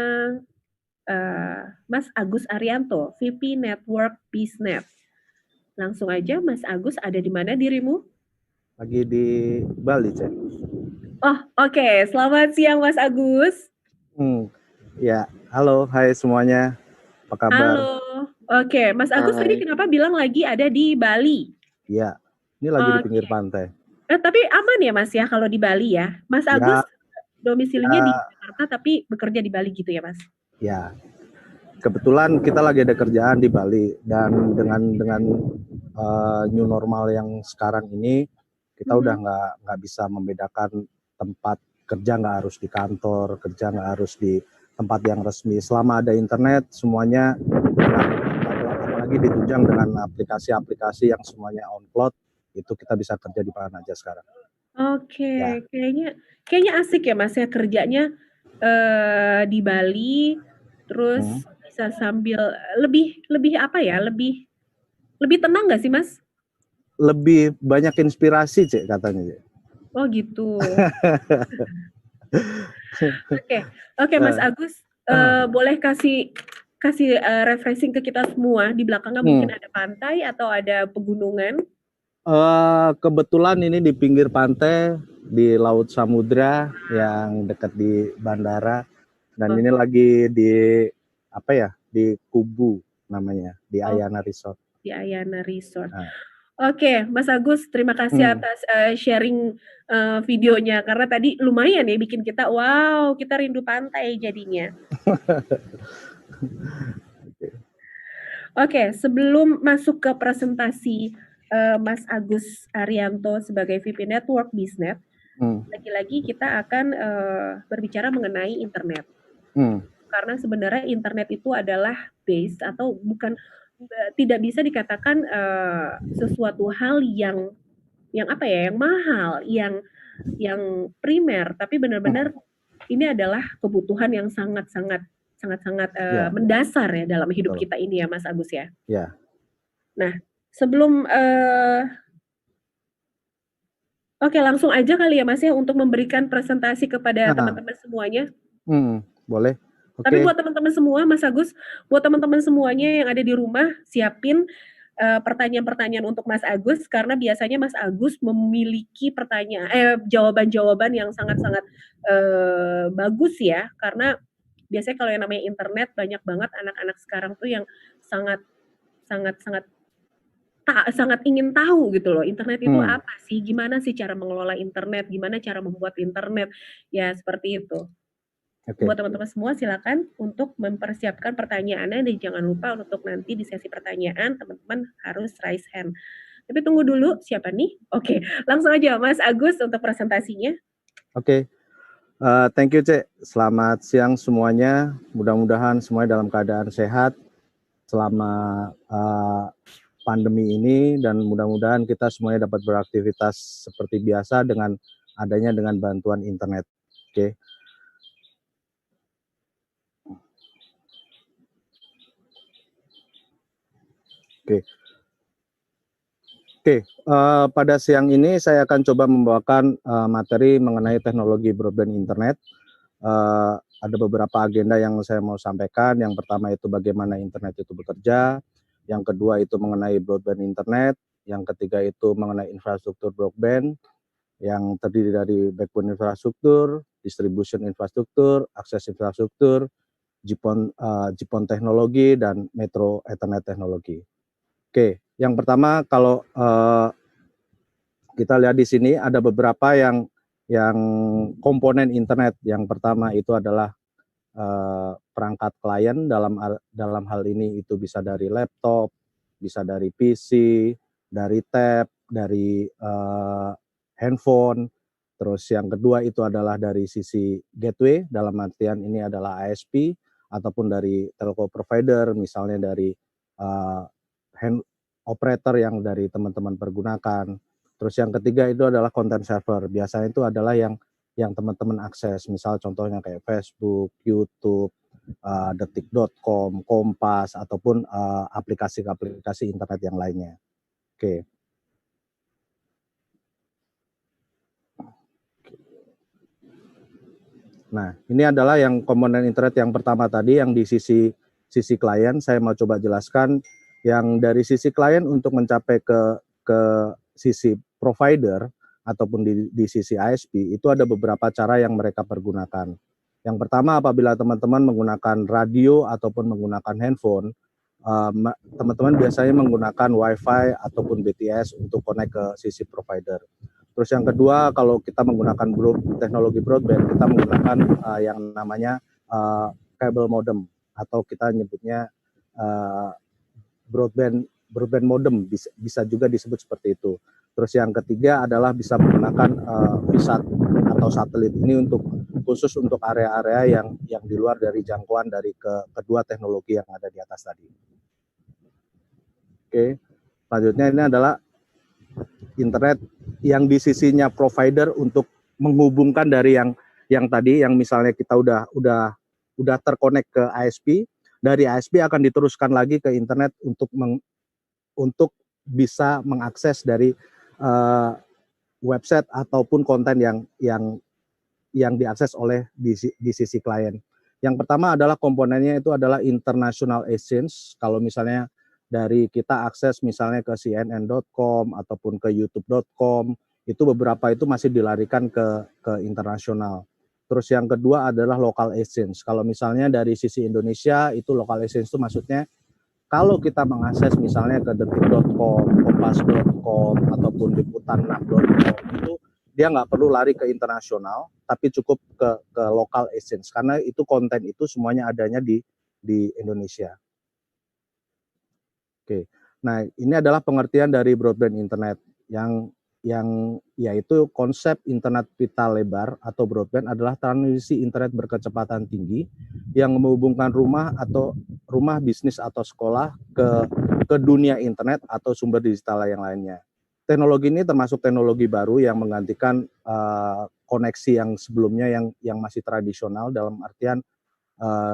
Mas Agus Arianto, VP Network Biznet. Langsung aja, Mas Agus, ada di mana dirimu? Lagi di Bali, Cek. Oh, oke. Selamat siang, Mas Agus. Ya, halo, hai semuanya. Apa kabar? Halo. Oke, Mas Agus tadi kenapa bilang lagi ada di Bali? Iya, ini lagi di pinggir pantai. Tapi aman ya, Mas ya, kalau di Bali ya? Mas Agus domisilinya di Jakarta, tapi bekerja di Bali gitu ya, Mas? Ya, kebetulan kita lagi ada kerjaan di Bali, dan dengan new normal yang sekarang ini, kita udah nggak bisa membedakan tempat kerja, nggak harus di kantor, kerja nggak harus di tempat yang resmi. Selama ada internet, semuanya, apalagi ditunjang dengan aplikasi-aplikasi yang semuanya on cloud, itu kita bisa kerja di mana aja sekarang. Oke, kayaknya asik ya Mas ya kerjanya di Bali, terus bisa sambil lebih apa ya, lebih tenang nggak sih Mas? Lebih banyak inspirasi, Cek, katanya, Cek. Oh gitu. Oke, Mas Agus, boleh kasih refreshing ke kita semua. Di belakangnya mungkin ada pantai atau ada pegunungan? Kebetulan ini di pinggir pantai, di Laut Samudra yang dekat di bandara, dan ini lagi di di Kubu namanya, di Ayana Resort. Di Ayana Resort. Oke, Mas Agus, terima kasih atas sharing videonya, karena tadi lumayan ya bikin kita, wow, kita rindu pantai jadinya. Oke, sebelum masuk ke presentasi Mas Agus Arianto sebagai VP Network Biznet, lagi-lagi kita akan berbicara mengenai internet. Karena sebenarnya internet itu adalah base atau bukan, tidak bisa dikatakan sesuatu hal yang apa ya, yang mahal, yang primer, tapi benar-benar ini adalah kebutuhan yang sangat-sangat mendasar ya dalam hidup kita ini ya Mas Agus ya. Nah, sebelum oke, langsung aja kali ya Mas ya untuk memberikan presentasi kepada teman-teman semuanya. Boleh. Tapi buat teman-teman semua, Mas Agus, buat teman-teman semuanya yang ada di rumah, siapin pertanyaan-pertanyaan untuk Mas Agus, karena biasanya Mas Agus memiliki jawaban-jawaban yang sangat-sangat bagus ya, karena biasanya kalau yang namanya internet, banyak banget anak-anak sekarang tuh yang sangat sangat ingin tahu gitu loh, internet itu Hmm. apa sih? Gimana sih cara mengelola internet? Gimana cara membuat internet? Ya seperti itu. Oke. Buat teman-teman semua silakan untuk mempersiapkan pertanyaannya dan jangan lupa untuk nanti di sesi pertanyaan teman-teman harus raise hand. Tapi tunggu dulu siapa nih? Oke, langsung aja Mas Agus untuk presentasinya. Oke. Thank you, Cek. Selamat siang semuanya. Mudah-mudahan semuanya dalam keadaan sehat selama pandemi ini, dan mudah-mudahan kita semuanya dapat beraktivitas seperti biasa dengan bantuan internet. Oke. Pada siang ini saya akan coba membawakan materi mengenai teknologi broadband internet. Ada beberapa agenda yang saya mau sampaikan. Yang pertama itu bagaimana internet itu bekerja. Yang kedua itu mengenai broadband internet. Yang ketiga itu mengenai infrastruktur broadband yang terdiri dari backbone infrastruktur, distribution infrastruktur, akses infrastruktur, GPON teknologi, dan metro Ethernet teknologi. Oke, yang pertama kalau kita lihat di sini ada beberapa yang komponen internet. Yang pertama itu adalah perangkat klien, dalam hal ini itu bisa dari laptop, bisa dari PC, dari tab, dari handphone. Terus yang kedua itu adalah dari sisi gateway, dalam artian ini adalah ISP ataupun dari telco provider, misalnya dari hand operator yang dari teman-teman pergunakan. Terus yang ketiga itu adalah content server. Biasanya itu adalah yang teman-teman akses, misal contohnya kayak Facebook, YouTube, detik.com, Kompas, ataupun aplikasi-aplikasi internet yang lainnya. Oke. Nah, ini adalah yang komponen internet yang pertama tadi, yang di sisi klien. Saya mau coba jelaskan yang dari sisi klien untuk mencapai ke sisi provider ataupun di sisi ISP, itu ada beberapa cara yang mereka pergunakan. Yang pertama, apabila teman-teman menggunakan radio ataupun menggunakan handphone, teman-teman biasanya menggunakan Wi-Fi ataupun BTS untuk connect ke sisi provider. Terus yang kedua, kalau kita menggunakan teknologi broadband, kita menggunakan yang namanya cable modem, atau kita nyebutnya broadband modem, bisa juga disebut seperti itu. Terus yang ketiga adalah bisa menggunakan VSAT atau satelit. Ini khusus untuk area-area yang di luar dari jangkauan dari kedua teknologi yang ada di atas tadi. Oke, selanjutnya ini adalah internet yang di sisinya provider untuk menghubungkan dari yang tadi, yang misalnya kita udah terkonek ke ISP, dari ISP akan diteruskan lagi ke internet untuk bisa mengakses dari website ataupun konten yang diakses oleh di sisi klien. Yang pertama adalah komponennya itu adalah international exchange. Kalau misalnya dari kita akses misalnya ke cnn.com ataupun ke youtube.com, itu beberapa itu masih dilarikan ke internasional. Terus yang kedua adalah local exchange. Kalau misalnya dari sisi Indonesia, itu local exchange itu maksudnya kalau kita mengakses misalnya ke detik.com, kompas.com, ataupun liputan6.com, itu dia nggak perlu lari ke internasional, tapi cukup ke local exchange, karena itu konten itu semuanya adanya di Indonesia. Oke, nah ini adalah pengertian dari broadband internet yang yaitu konsep internet pita lebar atau broadband adalah transmisi internet berkecepatan tinggi yang menghubungkan rumah, bisnis atau sekolah ke dunia internet atau sumber digital yang lainnya. Teknologi ini termasuk teknologi baru yang menggantikan koneksi yang sebelumnya yang masih tradisional, dalam artian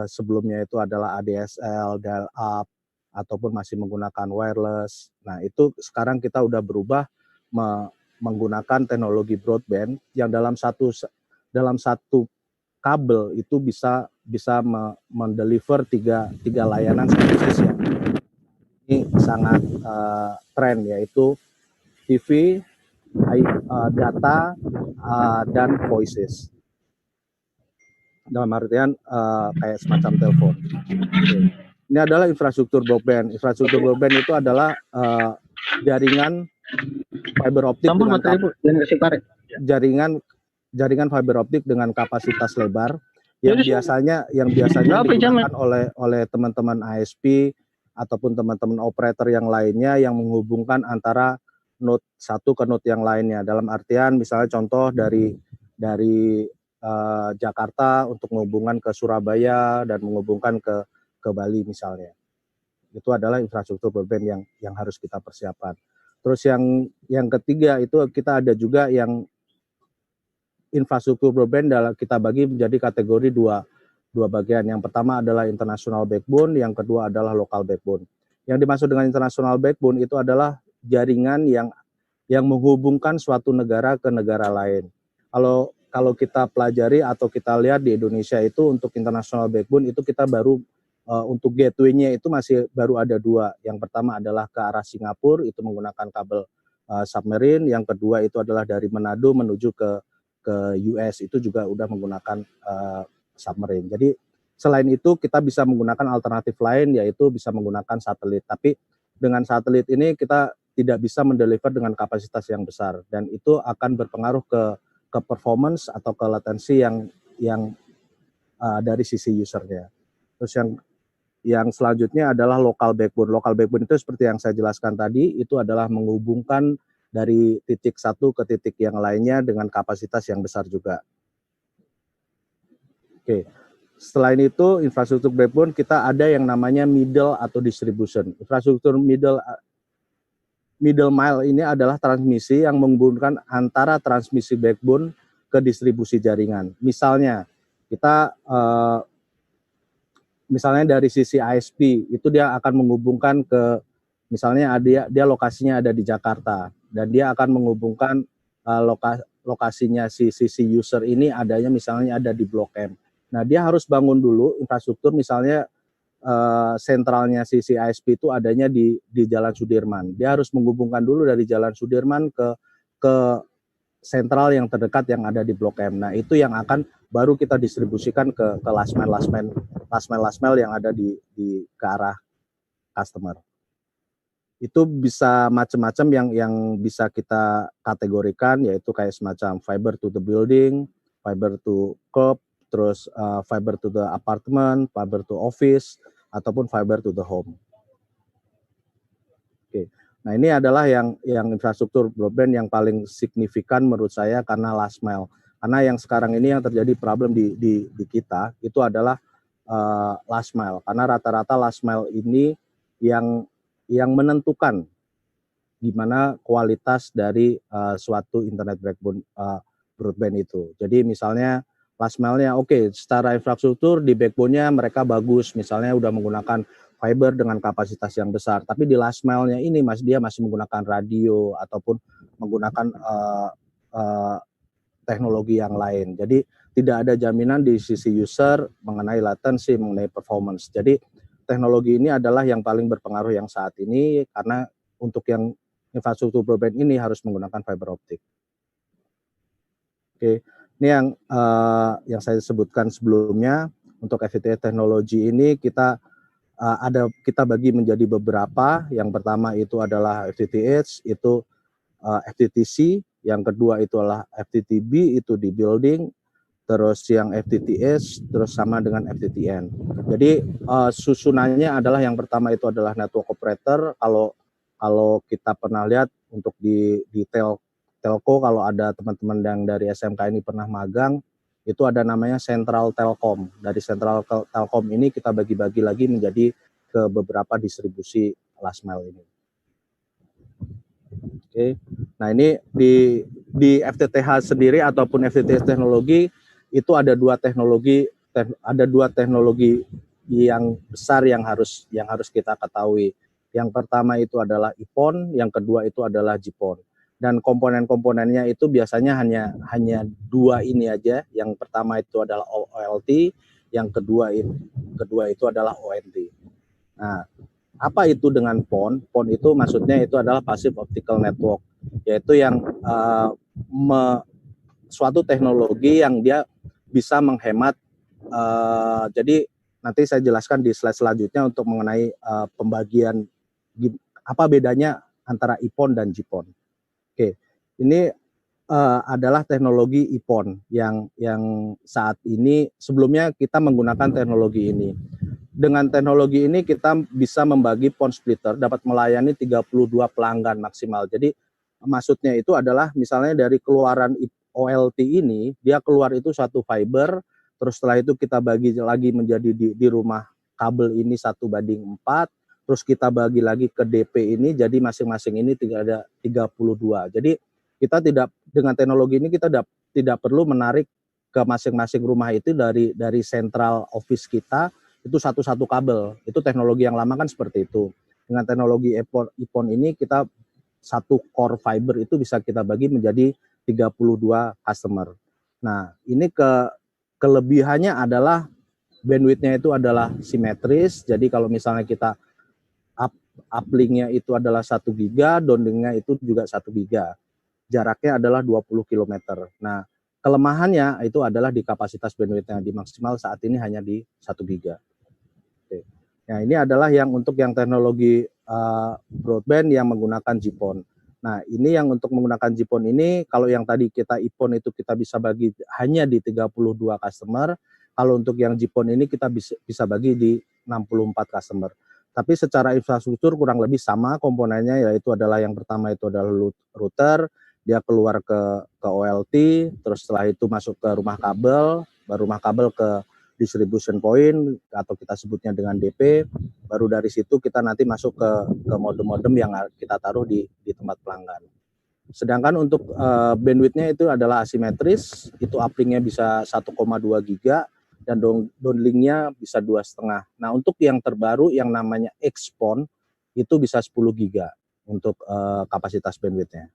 sebelumnya itu adalah ADSL, dial-up, ataupun masih menggunakan wireless. Nah, itu sekarang kita udah berubah menggunakan teknologi broadband yang dalam satu kabel itu bisa mendeliver tiga layanan sekaligus ya. Ini sangat tren, yaitu TV, data, dan voices. Dalam artian kayak semacam telepon. Oke. Ini adalah infrastruktur broadband. Infrastruktur broadband itu adalah jaringan fiber optik dengan jaringan fiber optik dengan kapasitas lebar yang biasanya digunakan oleh teman-teman ISP ataupun teman-teman operator yang lainnya yang menghubungkan antara node satu ke node yang lainnya. Dalam artian misalnya contoh dari Jakarta untuk menghubungkan ke Surabaya dan menghubungkan ke Bali misalnya. Itu adalah infrastruktur broadband yang harus kita persiapkan. Terus yang ketiga itu kita ada juga yang infrastruktur broadband kita bagi menjadi kategori dua bagian. Yang pertama adalah international backbone, yang kedua adalah local backbone. Yang dimaksud dengan international backbone itu adalah jaringan yang menghubungkan suatu negara ke negara lain. Kalau kita pelajari atau kita lihat di Indonesia itu untuk international backbone itu kita baru untuk gateway-nya itu masih baru ada dua. Yang pertama adalah ke arah Singapura itu menggunakan kabel submarine. Yang kedua itu adalah dari Manado menuju ke US itu juga udah menggunakan submarine. Jadi selain itu kita bisa menggunakan alternatif lain yaitu bisa menggunakan satelit. Tapi dengan satelit ini kita tidak bisa mendeliver dengan kapasitas yang besar dan itu akan berpengaruh ke performance atau ke latensi yang dari sisi usernya. Terus yang selanjutnya adalah local backbone. Local backbone itu seperti yang saya jelaskan tadi itu adalah menghubungkan dari titik satu ke titik yang lainnya dengan kapasitas yang besar juga. Oke. Selain itu, infrastruktur backbone kita ada yang namanya middle atau distribution. Infrastruktur middle mile ini adalah transmisi yang menghubungkan antara transmisi backbone ke distribusi jaringan. Misalnya, kita misalnya dari sisi ISP itu dia akan menghubungkan ke misalnya dia lokasinya ada di Jakarta dan dia akan menghubungkan lokasinya si user ini adanya misalnya ada di Blok M. Nah, dia harus bangun dulu infrastruktur misalnya sentralnya sisi ISP itu adanya di Jalan Sudirman. Dia harus menghubungkan dulu dari Jalan Sudirman ke sentral yang terdekat yang ada di Blok M. Nah, itu yang akan baru kita distribusikan ke last mile yang ada di ke arah customer. Itu bisa macam-macam yang bisa kita kategorikan yaitu kayak semacam fiber to the building, fiber to curb, terus fiber to the apartment, fiber to office, ataupun fiber to the home. Oke. Nah, ini adalah yang infrastruktur broadband yang paling signifikan menurut saya karena last mile. Karena yang sekarang ini yang terjadi problem di kita itu adalah last mile. Karena rata-rata last mile ini yang menentukan gimana kualitas dari suatu internet backbone broadband itu. Jadi misalnya last mile-nya oke, secara infrastruktur di backbone-nya mereka bagus, misalnya udah menggunakan fiber dengan kapasitas yang besar, tapi di last mile-nya ini dia masih menggunakan radio ataupun menggunakan teknologi yang lain. Jadi tidak ada jaminan di sisi user mengenai latency, mengenai performance. Jadi teknologi ini adalah yang paling berpengaruh yang saat ini karena untuk yang infrastruktur broadband ini harus menggunakan fiber optik. Oke, ini yang saya sebutkan sebelumnya untuk FTTH teknologi ini kita bagi menjadi beberapa. Yang pertama itu adalah FTTH, itu FTTC, yang kedua itu adalah FTTB, itu di building, terus yang FTTH, terus sama dengan FTTN. Jadi susunannya adalah yang pertama itu adalah network operator. Kalau kita pernah lihat untuk di telco, kalau ada teman-teman yang dari SMK ini pernah magang, itu ada namanya Central Telkom. Dari Central Telkom ini kita bagi-bagi lagi menjadi ke beberapa distribusi last mile ini. Oke. Nah, ini di FTTH sendiri ataupun FTTH teknologi itu ada dua teknologi yang besar yang harus kita ketahui. Yang pertama itu adalah IPON, yang kedua itu adalah GPON. Dan komponen-komponennya itu biasanya hanya dua ini aja. Yang pertama itu adalah OLT, yang kedua itu adalah ONT. Nah, apa itu dengan PON? PON itu maksudnya itu adalah Passive Optical Network, yaitu yang suatu teknologi yang dia bisa menghemat. Jadi nanti saya jelaskan di slide selanjutnya untuk mengenai pembagian apa bedanya antara IPON dan GPON. Oke, ini adalah teknologi IPON yang saat ini sebelumnya kita menggunakan teknologi ini. Dengan teknologi ini kita bisa membagi PON splitter dapat melayani 32 pelanggan maksimal. Jadi maksudnya itu adalah misalnya dari keluaran OLT ini dia keluar itu satu fiber, terus setelah itu kita bagi lagi menjadi di rumah kabel ini 1:4, terus kita bagi lagi ke DP ini jadi masing-masing ini ada 32. Jadi kita tidak dengan teknologi ini kita tidak perlu menarik ke masing-masing rumah itu dari central office kita itu satu-satu kabel. Itu teknologi yang lama kan seperti itu. Dengan teknologi IPON ini kita satu core fiber itu bisa kita bagi menjadi 32 customer. Nah, ini kelebihannya adalah bandwidth-nya itu adalah simetris. Jadi kalau misalnya kita uplink-nya itu adalah 1 giga, downlink-nya itu juga 1 giga. Jaraknya adalah 20 km. Nah, kelemahannya itu adalah di kapasitas bandwidth-nya, di maksimal saat ini hanya di 1 giga. Oke. Nah, ini adalah yang untuk yang teknologi broadband yang menggunakan GPON. Nah, ini yang untuk menggunakan GPON ini, kalau yang tadi kita IPON itu kita bisa bagi hanya di 32 customer, kalau untuk yang GPON ini kita bisa bagi di 64 customer. Tapi secara infrastruktur kurang lebih sama komponennya, yaitu adalah yang pertama itu adalah router, dia keluar ke OLT, terus setelah itu masuk ke rumah kabel, baru rumah kabel ke distribution point atau kita sebutnya dengan DP, baru dari situ kita nanti masuk ke modem-modem yang kita taruh di tempat pelanggan. Sedangkan untuk bandwidth-nya itu adalah asimetris, itu uplink-nya bisa 1,2 giga dan downlink-nya bisa 2,5. Nah, untuk yang terbaru yang namanya XPON itu bisa 10 giga untuk kapasitas bandwidth-nya.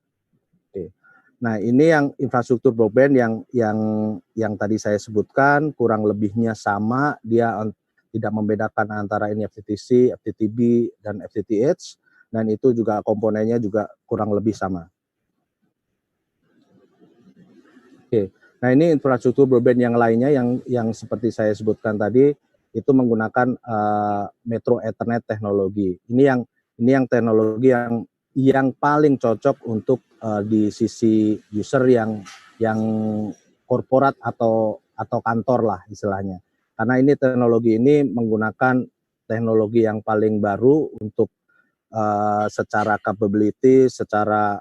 Oke. Nah, ini yang infrastruktur broadband yang tadi saya sebutkan kurang lebihnya sama, dia tidak membedakan antara ini FTTC, FTTB dan FTTH, dan itu juga komponennya juga kurang lebih sama. Oke. Nah, ini infrastruktur broadband yang lainnya yang seperti saya sebutkan tadi itu menggunakan Metro Ethernet teknologi. Ini yang teknologi yang paling cocok untuk di sisi user yang korporat atau kantor lah istilahnya. Karena ini teknologi ini menggunakan teknologi yang paling baru untuk secara capability, secara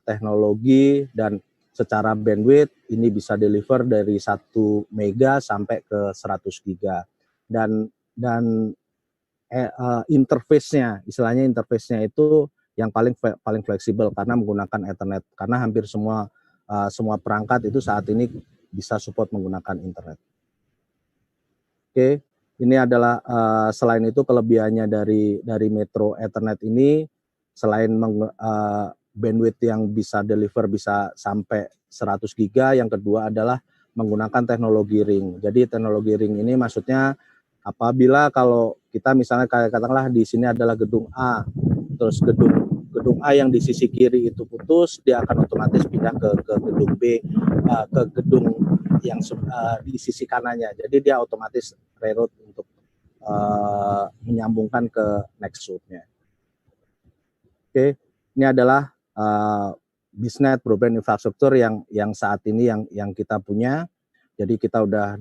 teknologi dan secara bandwidth ini bisa deliver dari 1 mega sampai ke 100 giga. Dan interface-nya, istilahnya interface-nya itu yang paling fleksibel karena menggunakan Ethernet, karena hampir semua perangkat itu saat ini bisa support menggunakan internet. Oke, ini adalah selain itu kelebihannya dari Metro Ethernet ini, selain bandwidth yang bisa deliver bisa sampai 100 giga, yang kedua adalah menggunakan teknologi ring. Jadi teknologi ring ini maksudnya apabila kalau kita misalnya katakanlah di sini adalah gedung A, terus gedung A yang di sisi kiri itu putus, dia akan otomatis pindah ke gedung B, ke gedung yang di sisi kanannya. Jadi dia otomatis reroute untuk menyambungkan ke next loop-nya. Oke, ini adalah BizNet broadband infrastruktur yang saat ini yang kita punya. Jadi kita udah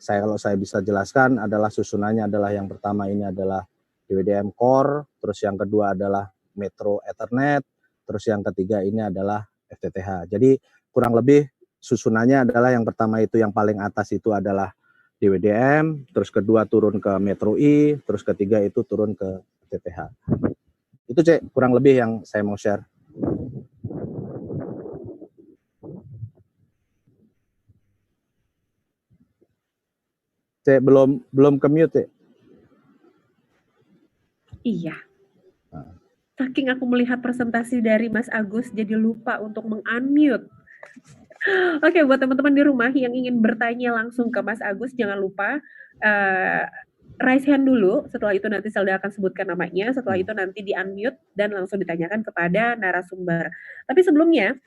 kalau saya bisa jelaskan adalah susunannya adalah yang pertama ini adalah DWDM Core, terus yang kedua adalah Metro Ethernet, terus yang ketiga ini adalah FTTH. Jadi kurang lebih susunannya adalah yang pertama itu yang paling atas itu adalah DWDM, terus kedua turun ke Metro I, terus ketiga itu turun ke FTTH. Itu Cek, kurang lebih yang saya mau share. Cek, belum ke mute, Cek. Iya. Saking aku melihat presentasi dari Mas Agus, jadi lupa untuk meng-unmute. Oke, buat teman-teman di rumah yang ingin bertanya langsung ke Mas Agus, jangan lupa raise hand dulu. Setelah itu nanti Selda akan sebutkan namanya. Setelah itu nanti di-unmute dan langsung ditanyakan kepada narasumber. Tapi sebelumnya,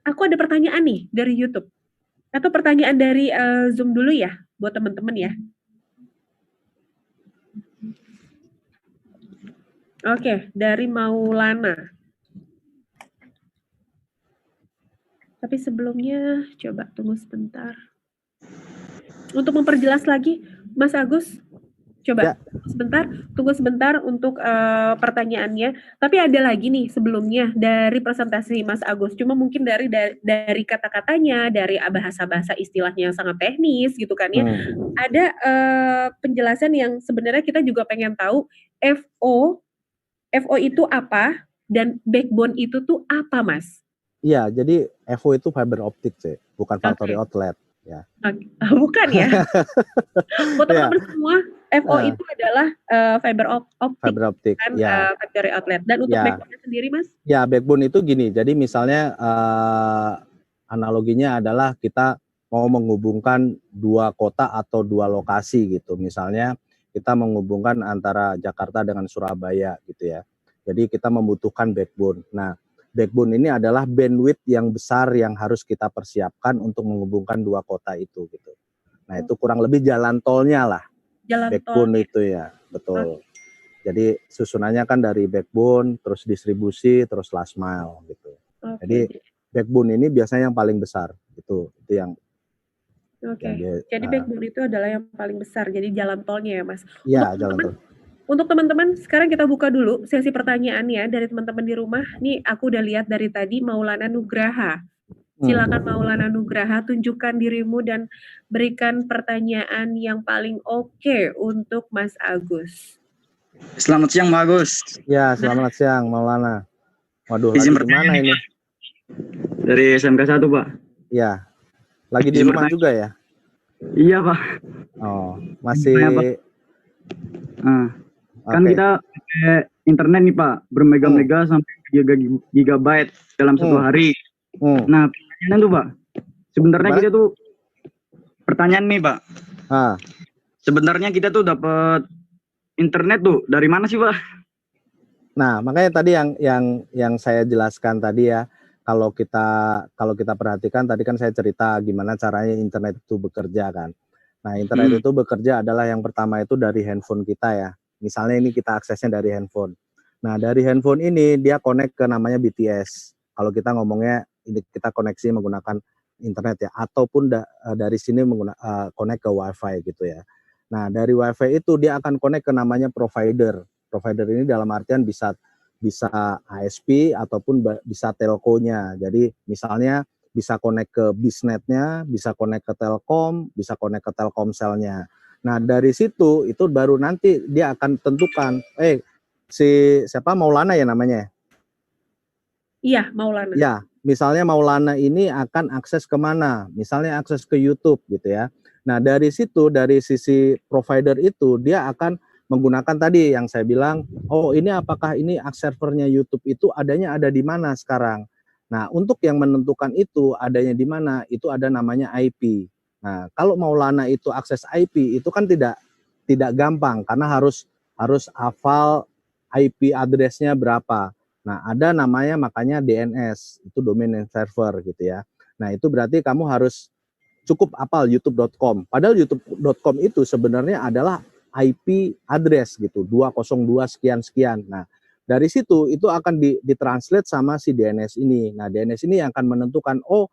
aku ada pertanyaan nih dari YouTube. Atau pertanyaan dari Zoom dulu ya, buat teman-teman ya. Oke, dari Maulana. Tapi sebelumnya, coba tunggu sebentar. Untuk memperjelas lagi, Mas Agus, coba tunggu sebentar untuk pertanyaannya. Tapi ada lagi nih sebelumnya dari presentasi Mas Agus. Cuma mungkin dari kata-katanya, dari bahasa-bahasa istilahnya yang sangat teknis gitu kan ya. Ada penjelasan yang sebenarnya kita juga pengen tahu FO itu apa dan backbone itu tuh apa, Mas? Iya, jadi FO itu fiber optic sih, bukan factory outlet ya. Bukan ya. Buat teman-teman semua, FO itu adalah fiber optic kan, ya. factory outlet. Dan untuk backbone sendiri, Mas? Ya, backbone itu gini. Jadi misalnya analoginya adalah kita mau menghubungkan dua kota atau dua lokasi gitu. Misalnya kita menghubungkan antara Jakarta dengan Surabaya gitu ya. Jadi kita membutuhkan backbone. Nah, backbone ini adalah bandwidth yang besar yang harus kita persiapkan untuk menghubungkan dua kota itu gitu. Nah, itu kurang lebih jalan tolnya lah. Backbone itu ya, betul. Jadi susunannya kan dari backbone, terus distribusi, terus last mile gitu. Jadi backbone ini biasanya yang paling besar. Itu yang. Jadi backbone itu adalah yang paling besar. Jadi jalan tolnya ya, Mas. Iya, jalan tol. Untuk teman-teman, sekarang kita buka dulu sesi pertanyaannya dari teman-teman di rumah. Nih, aku udah lihat dari tadi Maulana Nugraha. Silakan Maulana Nugraha, tunjukkan dirimu dan berikan pertanyaan yang paling oke untuk Mas Agus. Selamat siang, Pak Agus. Ya, selamat siang, Maulana. Waduh, lagi di mana ini? Dari SMK 1, Pak. Ya, lagi di rumah juga ya? Iya, Pak. Oh, masih... Kan kita pakai internet nih, Pak, bermega-mega sampai gigabyte dalam satu hari. Nah, pertanyaan tuh, Pak. Sebenarnya kita tuh pertanyaan nih, Pak. Sebenarnya kita tuh dapat internet tuh dari mana sih, Pak? Nah, makanya tadi yang saya jelaskan tadi ya, kalau kita perhatikan tadi kan saya cerita gimana caranya internet itu bekerja kan. Nah, internet itu bekerja adalah yang pertama itu dari handphone kita ya. Misalnya ini kita aksesnya dari handphone. Nah, dari handphone ini dia connect ke namanya BTS. Kalau kita ngomongnya ini kita koneksi menggunakan internet ya, ataupun dari sini connect ke WiFi gitu ya. Nah, dari WiFi itu dia akan connect ke namanya provider. Provider ini dalam artian bisa ISP ataupun bisa telkonya. Jadi misalnya bisa connect ke Bisnet-nya, bisa connect ke Telkom, bisa connect ke Telkomselnya. Nah, dari situ itu baru nanti dia akan tentukan, siapa Maulana ya namanya? Iya, Maulana. Ya, misalnya Maulana ini akan akses kemana? Misalnya akses ke YouTube gitu ya. Nah, dari situ, dari sisi provider itu, dia akan menggunakan tadi yang saya bilang, oh ini apakah ini servernya YouTube itu ada di mana sekarang? Nah, untuk yang menentukan itu adanya di mana, itu ada namanya IP. Nah, kalau Maulana itu akses IP itu kan tidak gampang karena harus hafal IP address-nya berapa. Nah, ada namanya makanya DNS, itu domain name server gitu ya. Nah, itu berarti kamu harus cukup hafal youtube.com. Padahal youtube.com itu sebenarnya adalah IP address gitu, 202 sekian. Nah, dari situ itu akan ditranslate sama si DNS ini. Nah, DNS ini yang akan menentukan, oh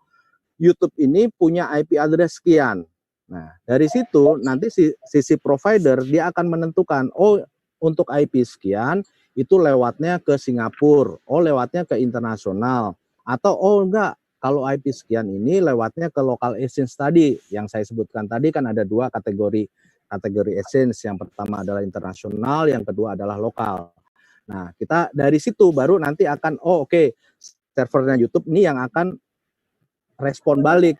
YouTube ini punya IP address sekian. Nah, dari situ nanti sisi provider dia akan menentukan, oh untuk IP sekian itu lewatnya ke Singapura, oh lewatnya ke internasional, atau oh enggak, kalau IP sekian ini lewatnya ke local exchange tadi. Yang saya sebutkan tadi kan ada dua kategori exchange, yang pertama adalah internasional, yang kedua adalah lokal. Nah, kita dari situ baru nanti akan, servernya YouTube ini yang akan respon balik,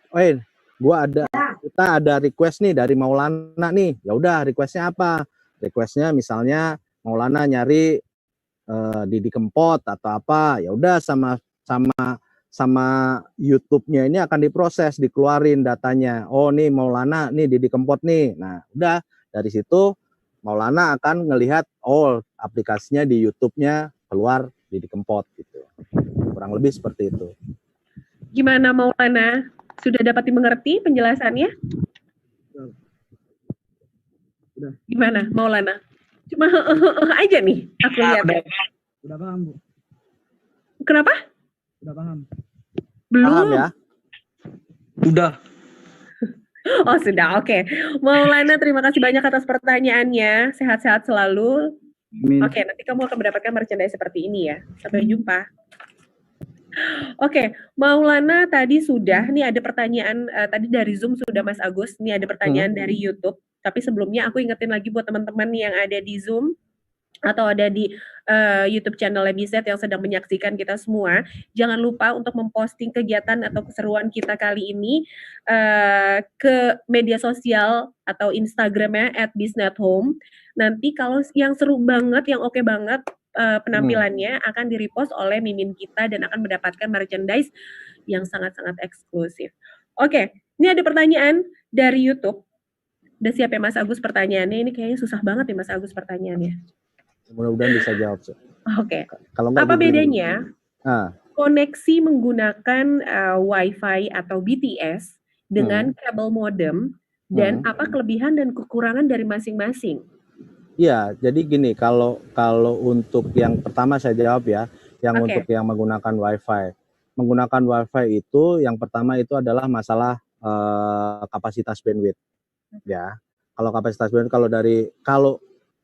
kita ada request nih dari Maulana nih, ya udah requestnya apa? Requestnya misalnya Maulana nyari Didi Kempot atau apa, ya udah sama YouTube-nya ini akan diproses, dikeluarin datanya. Oh nih Maulana nih Didi Kempot nih. Nah udah dari situ Maulana akan ngelihat, oh aplikasinya di YouTube-nya keluar Didi Kempot gitu. Kurang lebih seperti itu. Gimana Maulana? Sudah dapat dimengerti penjelasannya? Gimana Maulana? Cuma aja nih aku lihat. Udah paham, Bu. Kenapa? Udah paham. Belum. Paham ya? Udah. Oh sudah, oke. Maulana, terima kasih banyak atas pertanyaannya. Sehat-sehat selalu. Amin. Oke, nanti kamu akan mendapatkan merchandise seperti ini ya. Sampai jumpa. Oke, Maulana tadi sudah. Nih ada pertanyaan tadi dari Zoom sudah Mas Agus. Nih ada pertanyaan dari YouTube. Tapi sebelumnya aku ingetin lagi buat teman-teman yang ada di Zoom atau ada di YouTube channel Lebizet yang sedang menyaksikan kita semua, jangan lupa untuk memposting kegiatan atau keseruan kita kali ini ke media sosial atau Instagramnya @bisnethome. Nanti kalau yang seru banget, yang oke banget penampilannya akan di-repost oleh mimin kita dan akan mendapatkan merchandise yang sangat-sangat eksklusif. Oke, ini ada pertanyaan dari YouTube. Udah siap ya Mas Agus pertanyaannya? Ini kayaknya susah banget nih Mas Agus pertanyaannya. Mudah-mudahan bisa jawab. Oke. Kalau nggak Apa bedanya koneksi menggunakan Wi-Fi atau BTS dengan kabel modem dan apa kelebihan dan kekurangan dari masing-masing? Iya, jadi gini, kalau untuk yang pertama saya jawab ya, yang untuk yang menggunakan Wi-Fi. Menggunakan Wi-Fi itu yang pertama itu adalah masalah kapasitas bandwidth. Ya. Kalau kapasitas bandwidth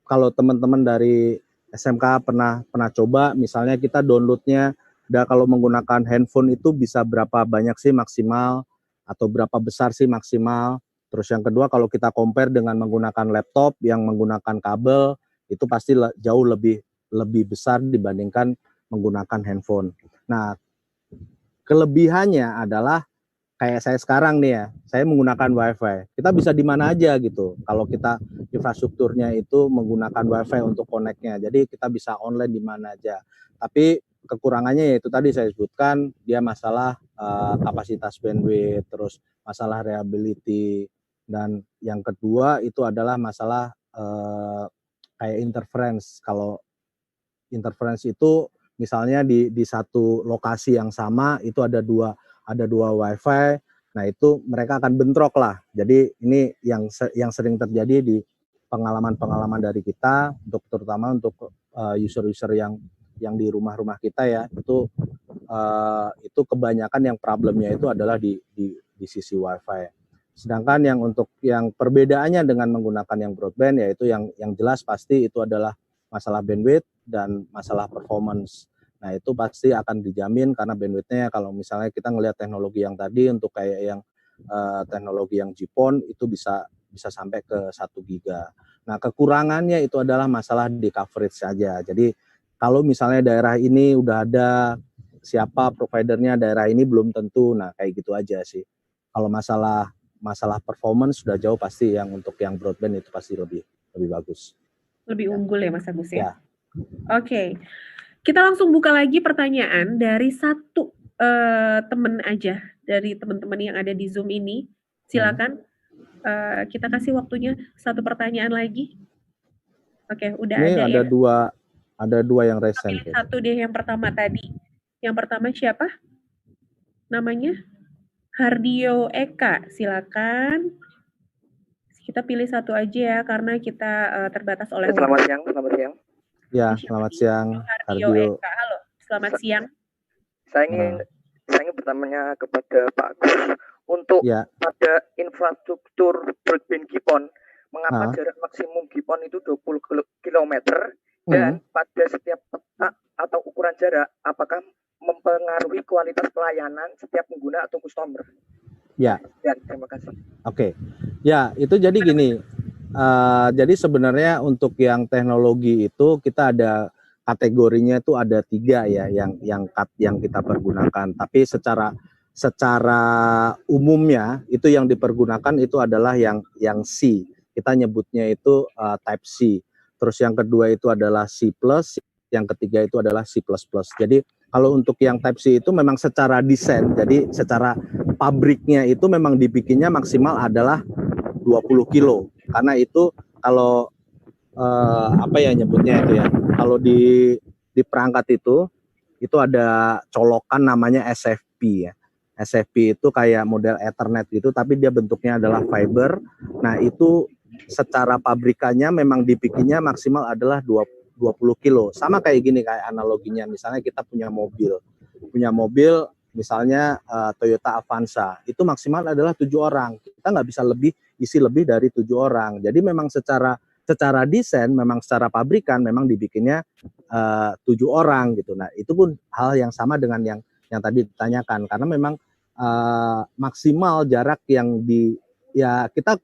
kalau teman-teman dari SMK pernah coba, misalnya kita downloadnya, kalau menggunakan handphone itu bisa berapa banyak sih maksimal, atau berapa besar sih maksimal. Terus yang kedua, kalau kita compare dengan menggunakan laptop yang menggunakan kabel, itu pasti jauh lebih besar dibandingkan menggunakan handphone. Nah, kelebihannya adalah kayak saya sekarang nih ya, saya menggunakan Wi-Fi. Kita bisa di mana aja gitu. Kalau kita infrastrukturnya itu menggunakan Wi-Fi untuk connect-nya. Jadi kita bisa online di mana aja. Tapi kekurangannya yaitu tadi saya sebutkan, dia masalah kapasitas bandwidth, terus masalah reliability, dan yang kedua itu adalah masalah kayak interference. Kalau interference itu misalnya di satu lokasi yang sama itu ada dua Wi-Fi, nah itu mereka akan bentrok lah. Jadi ini yang sering terjadi di pengalaman dari kita, terutama untuk user-user yang di rumah-rumah kita ya, itu kebanyakan yang problemnya itu adalah di sisi Wi-Fi. Sedangkan yang untuk yang perbedaannya dengan menggunakan yang broadband, yaitu yang jelas pasti itu adalah masalah bandwidth dan masalah performance. Nah itu pasti akan dijamin karena bandwidthnya, kalau misalnya kita ngelihat teknologi yang tadi untuk kayak yang teknologi yang GPON itu bisa sampai ke 1 giga. Nah kekurangannya itu adalah masalah di coverage saja. Jadi kalau misalnya daerah ini udah ada siapa providernya, daerah ini belum tentu. Nah kayak gitu aja sih. Kalau masalah performance sudah jauh pasti yang untuk yang broadband itu pasti lebih bagus. Lebih unggul ya Mas Agus ya. Oke. Kita langsung buka lagi pertanyaan dari satu teman aja, dari teman-teman yang ada di Zoom ini. Silakan kita kasih waktunya satu pertanyaan lagi. Oke, udah ini ada ya. Ada dua yang recent. Satu deh yang pertama tadi. Yang pertama siapa? Namanya Hardio Eka. Silakan. Kita pilih satu aja ya karena kita terbatas oleh Selamat siang. Ya, selamat siang, Hardio. Eka. Halo, selamat siang. Saya ingin bertanya kepada Pak Agus untuk pada infrastruktur broadband GPON, mengapa jarak maksimum GPON itu 20 km dan pada setiap peta atau ukuran jarak, apakah mempengaruhi kualitas pelayanan setiap pengguna atau customer? Ya. Terima kasih. Oke. Ya, itu jadi gini. Jadi sebenarnya untuk yang teknologi itu kita ada kategorinya itu ada 3 ya yang kita pergunakan. Tapi secara umumnya itu yang dipergunakan itu adalah yang C. Kita nyebutnya itu Type C. Terus yang kedua itu adalah C+, yang ketiga itu adalah C++. Jadi kalau untuk yang Type C itu memang secara desain, jadi secara pabriknya itu memang dibikinnya maksimal adalah 20 kilo. Karena itu kalau nyebutnya itu ya, kalau di perangkat itu ada colokan namanya SFP ya. SFP itu kayak model Ethernet gitu, tapi dia bentuknya adalah fiber. Nah itu secara pabrikannya memang dibikinnya maksimal adalah 20 kilo. Sama kayak gini, kayak analoginya, misalnya kita punya mobil misalnya Toyota Avanza, itu maksimal adalah 7 orang. Kita nggak bisa isi lebih dari 7 orang. Jadi memang secara desain, memang secara pabrikan, memang dibikinnya 7 orang gitu. Nah, itu pun hal yang sama dengan yang tadi ditanyakan, karena memang maksimal jarak yang kita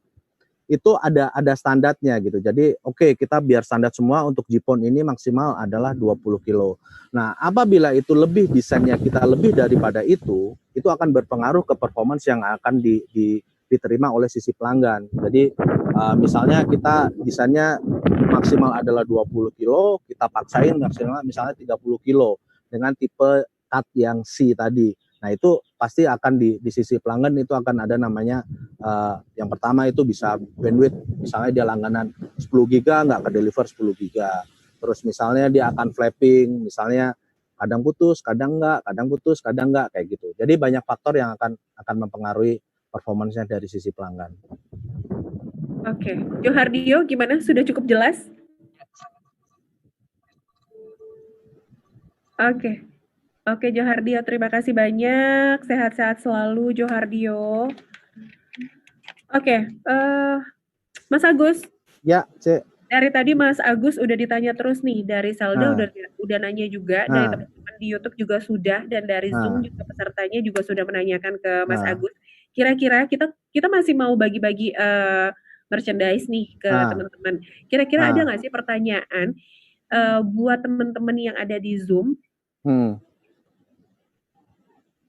itu ada standarnya gitu. Jadi oke, kita biar standar semua untuk Jipon ini maksimal adalah 20 kilo. Nah, apabila itu desainnya kita lebih daripada itu akan berpengaruh ke performance yang akan diterima oleh sisi pelanggan. Jadi misalnya kita desainnya maksimal adalah 20 kilo, kita paksain maksimal misalnya 30 kilo dengan tipe cut yang C tadi. Nah, itu pasti akan di sisi pelanggan itu akan ada namanya yang pertama itu bisa bandwidth, misalnya dia langganan 10 giga nggak ke deliver 10 giga. Terus misalnya dia akan flapping, misalnya kadang putus, kadang nggak kayak gitu. Jadi banyak faktor yang akan mempengaruhi performance-nya dari sisi pelanggan. Oke, Johardio gimana? Sudah cukup jelas? Oke, Johardio, terima kasih banyak. Sehat-sehat selalu, Johardio. Oke, Mas Agus. Ya, Cek. Dari tadi Mas Agus udah ditanya terus nih, dari Salda udah nanya juga, dari teman-teman di YouTube juga sudah, dan dari Zoom juga pesertanya juga sudah menanyakan ke Mas Agus. Kira-kira kita masih mau bagi-bagi merchandise nih ke teman-teman. Kira-kira ada nggak sih pertanyaan buat teman-teman yang ada di Zoom?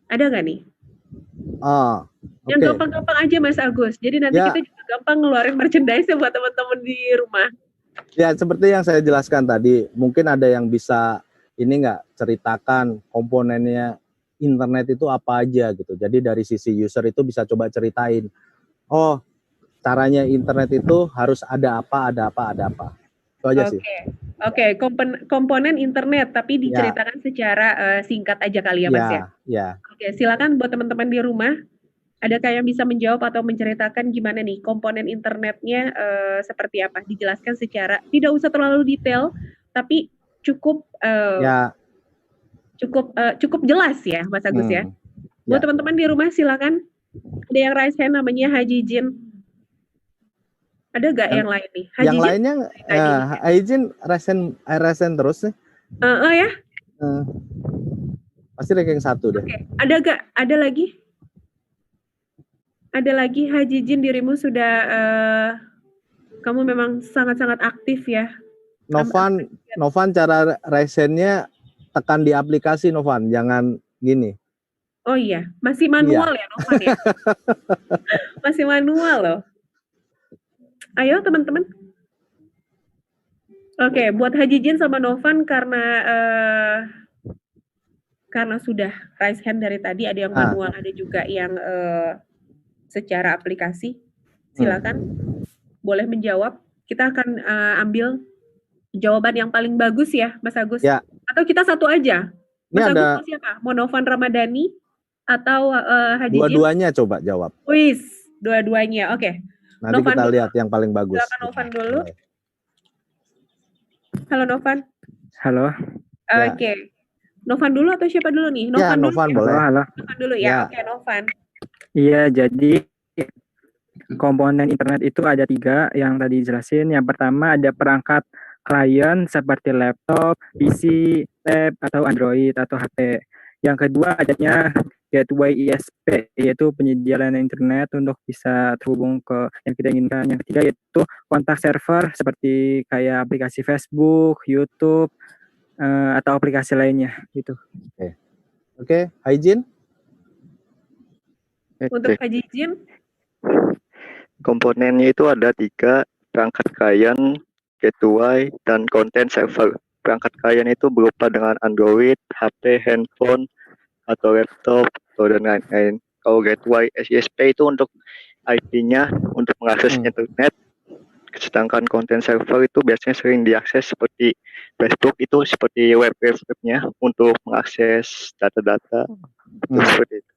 Ada nggak nih? Yang gampang-gampang aja Mas Agus. Jadi nanti kita juga gampang ngeluarin merchandise buat teman-teman di rumah. Ya, seperti yang saya jelaskan tadi, mungkin ada yang bisa ceritakan komponennya internet itu apa aja gitu. Jadi dari sisi user itu bisa coba ceritain. Oh, caranya internet itu harus ada apa. Itu aja sih. Oke, komponen internet, tapi diceritakan secara singkat aja kali ya Mas ya? Oke, silakan buat teman-teman di rumah, adakah yang bisa menjawab atau menceritakan gimana nih komponen internetnya seperti apa? Dijelaskan secara, tidak usah terlalu detail, tapi cukup jelas ya Mas Agus ya? Buat teman-teman di rumah silakan, ada yang raise hand namanya Haji Jin. Ada nggak yang lain nih? Haji yang Jin? lainnya, Haji Jin resen terus nih. Ya? Pasti ranking 1 deh. Oke. Ada nggak? Ada lagi? Ada lagi, Haji Jin, dirimu sudah, kamu memang sangat-sangat aktif ya. Novan cara resennya tekan di aplikasi Novan, jangan gini. Oh iya, masih manual ya Novan ya? Masih manual loh. Ayo teman-teman. Oke, buat Haji Jin sama Novan karena sudah raise hand dari tadi, ada yang manual, ada juga yang secara aplikasi. Silakan, boleh menjawab. Kita akan ambil jawaban yang paling bagus ya, Mas Agus. Ya. Atau kita satu aja. Mas Ini Agus mau siapa? Mau Novan Ramadhani atau Haji Jin? Dua-duanya coba jawab. Wis, dua-duanya. Oke. Nanti Novan kita dulu. lihat yang paling bagus. Silakan Novan dulu. Halo Novan. Halo. Oke. Novan dulu atau siapa dulu nih? Ya, Novan boleh. Halo. Novan dulu ya. Oke, Novan. Iya, jadi komponen internet itu ada 3 yang tadi dijelasin. Yang pertama ada perangkat klien seperti laptop, PC, tab, atau Android, atau HP. Yang kedua adanya gateway ISP, yaitu penyedia layanan internet untuk bisa terhubung ke yang kita inginkan. Yang ketiga yaitu kontak server seperti kayak aplikasi Facebook, YouTube, atau aplikasi lainnya gitu. Oke, Haji Jin. Untuk Haji Jin, komponennya itu ada 3, perangkat klien, gateway, dan content server. Perangkat klien itu berupa dengan Android, HP, handphone, atau laptop, atau dan lain-lain. Kalau gateway ISP itu untuk IP-nya, untuk mengakses internet. Sedangkan content server itu biasanya sering diakses seperti Facebook, itu seperti web-webnya untuk mengakses data-data. Seperti itu.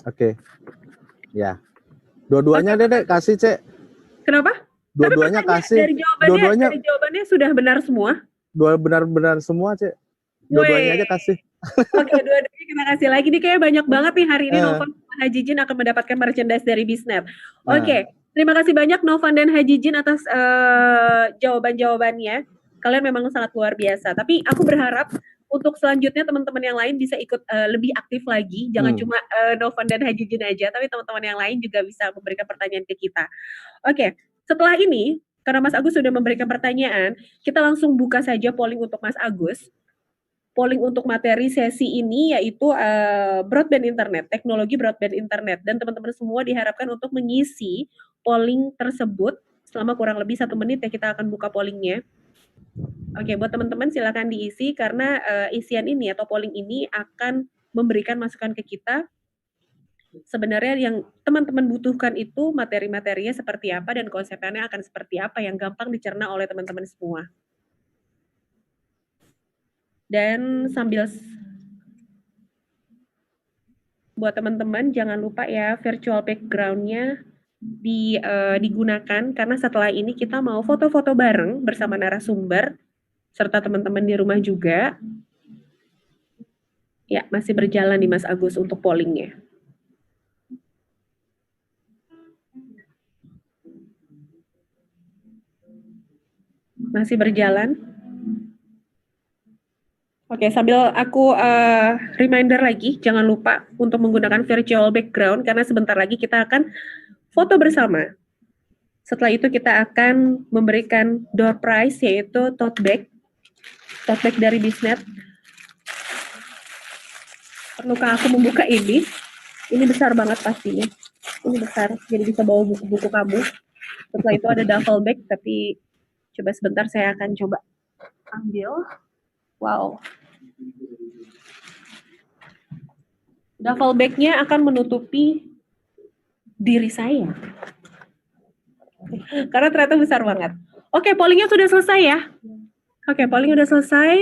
Oke. Ya. Dua-duanya Dedek kasih, Cek. kenapa? Dua-duanya kasih. Dari jawabannya sudah benar semua. Benar-benar semua, Cek. Dua-duanya aja kasih. Oke, dua-duanya kita kasih lagi nih, kayak banyak banget nih hari ini Novan dan Haji Jin akan mendapatkan merchandise dari Bisnet. Oke, terima kasih banyak Novan dan Haji Jin atas jawaban-jawabannya. Kalian memang sangat luar biasa. Tapi aku berharap untuk selanjutnya teman-teman yang lain bisa ikut lebih aktif lagi. Jangan cuma Novan dan Haji Jin aja, tapi teman-teman yang lain juga bisa memberikan pertanyaan ke kita. Oke, setelah ini, karena Mas Agus sudah memberikan pertanyaan, kita langsung buka saja polling untuk Mas Agus. Polling untuk materi sesi ini yaitu broadband internet, teknologi broadband internet. Dan teman-teman semua diharapkan untuk mengisi polling tersebut selama kurang lebih 1 menit ya, kita akan buka pollingnya. Oke, buat teman-teman silakan diisi karena isian ini atau polling ini akan memberikan masukan ke kita. Sebenarnya yang teman-teman butuhkan itu materi-materinya seperti apa dan konsepnya akan seperti apa yang gampang dicerna oleh teman-teman semua. Dan sambil buat teman-teman jangan lupa ya virtual background-nya digunakan karena setelah ini kita mau foto-foto bareng bersama narasumber serta teman-teman di rumah juga. Ya, masih berjalan nih Mas Agus untuk pollingnya. Masih berjalan. Oke, sambil aku reminder lagi, jangan lupa untuk menggunakan virtual background karena sebentar lagi kita akan foto bersama. Setelah itu kita akan memberikan door prize yaitu tote bag dari Bisnet. Perlukah aku membuka ini? Ini besar banget pastinya. Ini besar, jadi bisa bawa buku-buku kamu. Setelah itu ada duffel bag, tapi coba sebentar saya akan coba ambil. Wow. Duffel bag-nya akan menutupi diri saya. Karena ternyata besar banget. Oke, pollingnya sudah selesai ya. Oke, polling udah selesai.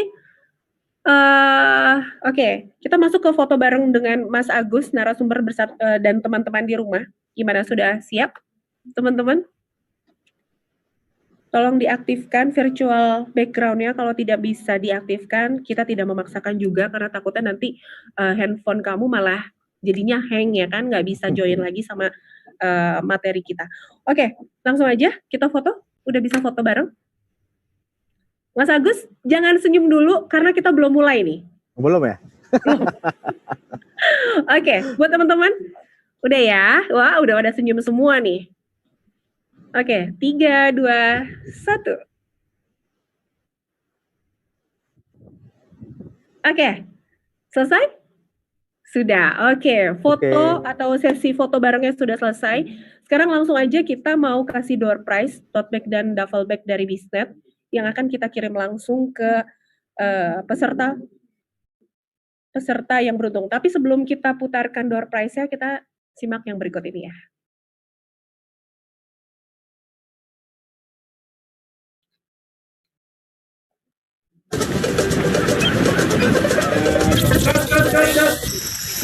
Oke, kita masuk ke foto bareng dengan Mas Agus, narasumber dan teman-teman di rumah. Gimana, sudah siap, teman-teman? Tolong diaktifkan virtual background-nya. Kalau tidak bisa diaktifkan, kita tidak memaksakan juga karena takutnya nanti handphone kamu malah jadinya hang ya kan, nggak bisa join lagi sama materi kita. Oke, langsung aja kita foto. Udah bisa foto bareng? Mas Agus, jangan senyum dulu karena kita belum mulai nih. Belum ya? Oke, buat teman-teman, udah ya? Wah, udah pada senyum semua nih. Oke, 3, 2, 1. Oke, selesai? Sudah, oke. Foto atau sesi foto barengnya sudah selesai. Sekarang langsung aja kita mau kasih door prize, tote bag dan duffel bag dari Bisnet yang akan kita kirim langsung ke peserta yang beruntung. Tapi sebelum kita putarkan door prize-nya, kita simak yang berikut ini ya.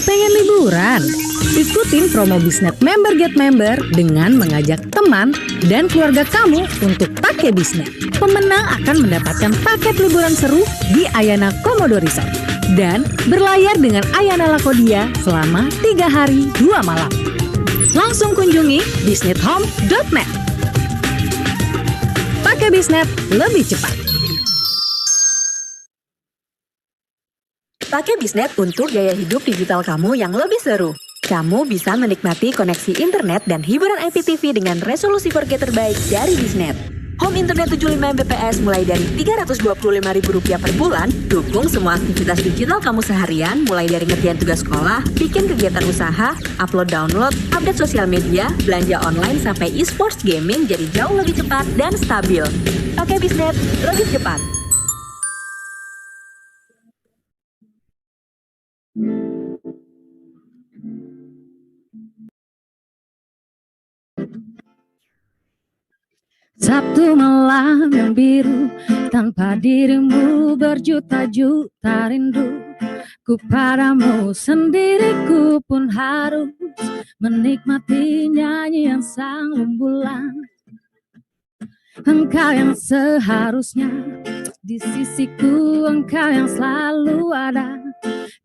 Pengen liburan? Ikutin promo Bisnet Member Get Member dengan mengajak teman dan keluarga kamu untuk pakai Bisnet. Pemenang akan mendapatkan paket liburan seru di Ayana Komodo Resort dan berlayar dengan Ayana Lakodia selama 3 hari 2 malam. Langsung kunjungi bisnethome.net. Pakai Bisnet lebih cepat. Pakai Bisnet untuk gaya hidup digital kamu yang lebih seru. Kamu bisa menikmati koneksi internet dan hiburan IPTV dengan resolusi 4K terbaik dari Bisnet. Home internet 75 Mbps mulai dari Rp325.000 per bulan. Dukung semua aktivitas digital kamu seharian, mulai dari ngerjain tugas sekolah, bikin kegiatan usaha, upload download, update sosial media, belanja online sampai e-sports gaming jadi jauh lebih cepat dan stabil. Pakai Bisnet lebih cepat. Sabtu malam yang biru, tanpa dirimu berjuta-juta rindu. Ku padamu sendiriku pun harus menikmati nyanyian sang rembulan. Engkau yang seharusnya di sisiku, engkau yang selalu ada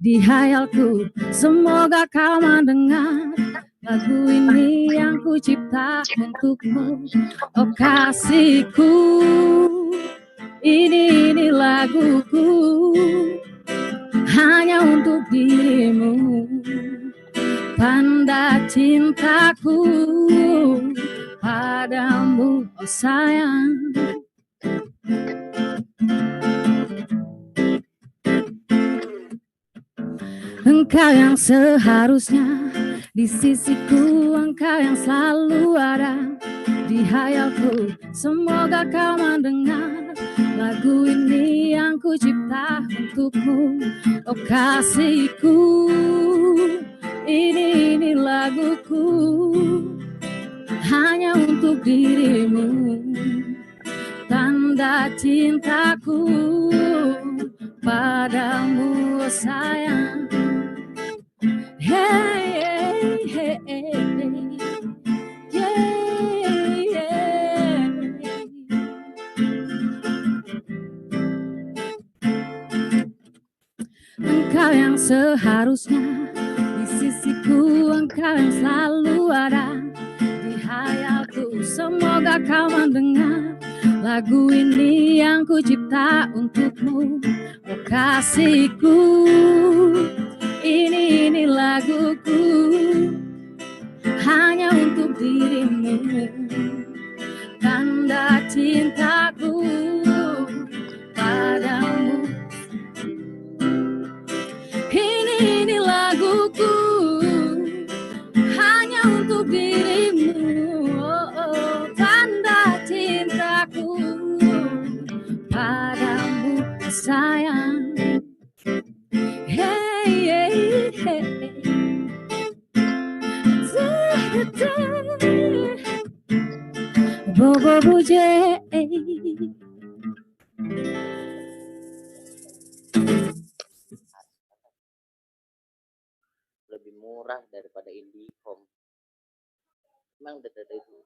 di hayalku. Semoga kau mendengar lagu ini yang ku cipta untukmu, oh kasihku. Ini laguku hanya untuk dirimu, tanda cintaku padamu, oh sayang. Engkau yang seharusnya di sisiku, engkau yang selalu ada di hayalku. Semoga kau mendengar lagu ini yang ku cipta untukmu, oh kasihku. Ini laguku hanya untuk dirimu, tanda cintaku padamu, oh sayang. Hey, hey, hey, yeah, yeah. Engkau yang seharusnya di sisiku, engkau yang selalu ada di hayalku. Semoga kau mendengar lagu ini yang ku cipta untukmu, oh kasihku. Ini laguku hanya untuk dirimu, tanda cintaku padamu. Ini laguku hanya untuk dirimu, oh, tanda cintaku padamu, sayang. Hey, hey, hey. Bobo buje. Lebih murah daripada IndiHome. Emang udah ada itu.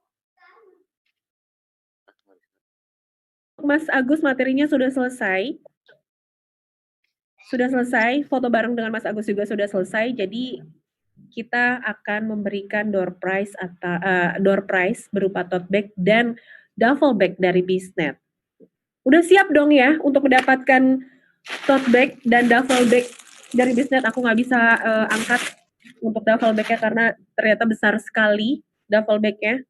Mas Agus, materinya sudah selesai. Sudah selesai, foto bareng dengan Mas Agus juga sudah selesai. Jadi kita akan memberikan door prize berupa tote bag dan duffel bag dari Biznet. Udah siap dong ya untuk mendapatkan tote bag dan duffel bag dari Biznet. Aku nggak bisa angkat untuk duffel bag-nya karena ternyata besar sekali duffel bag-nya.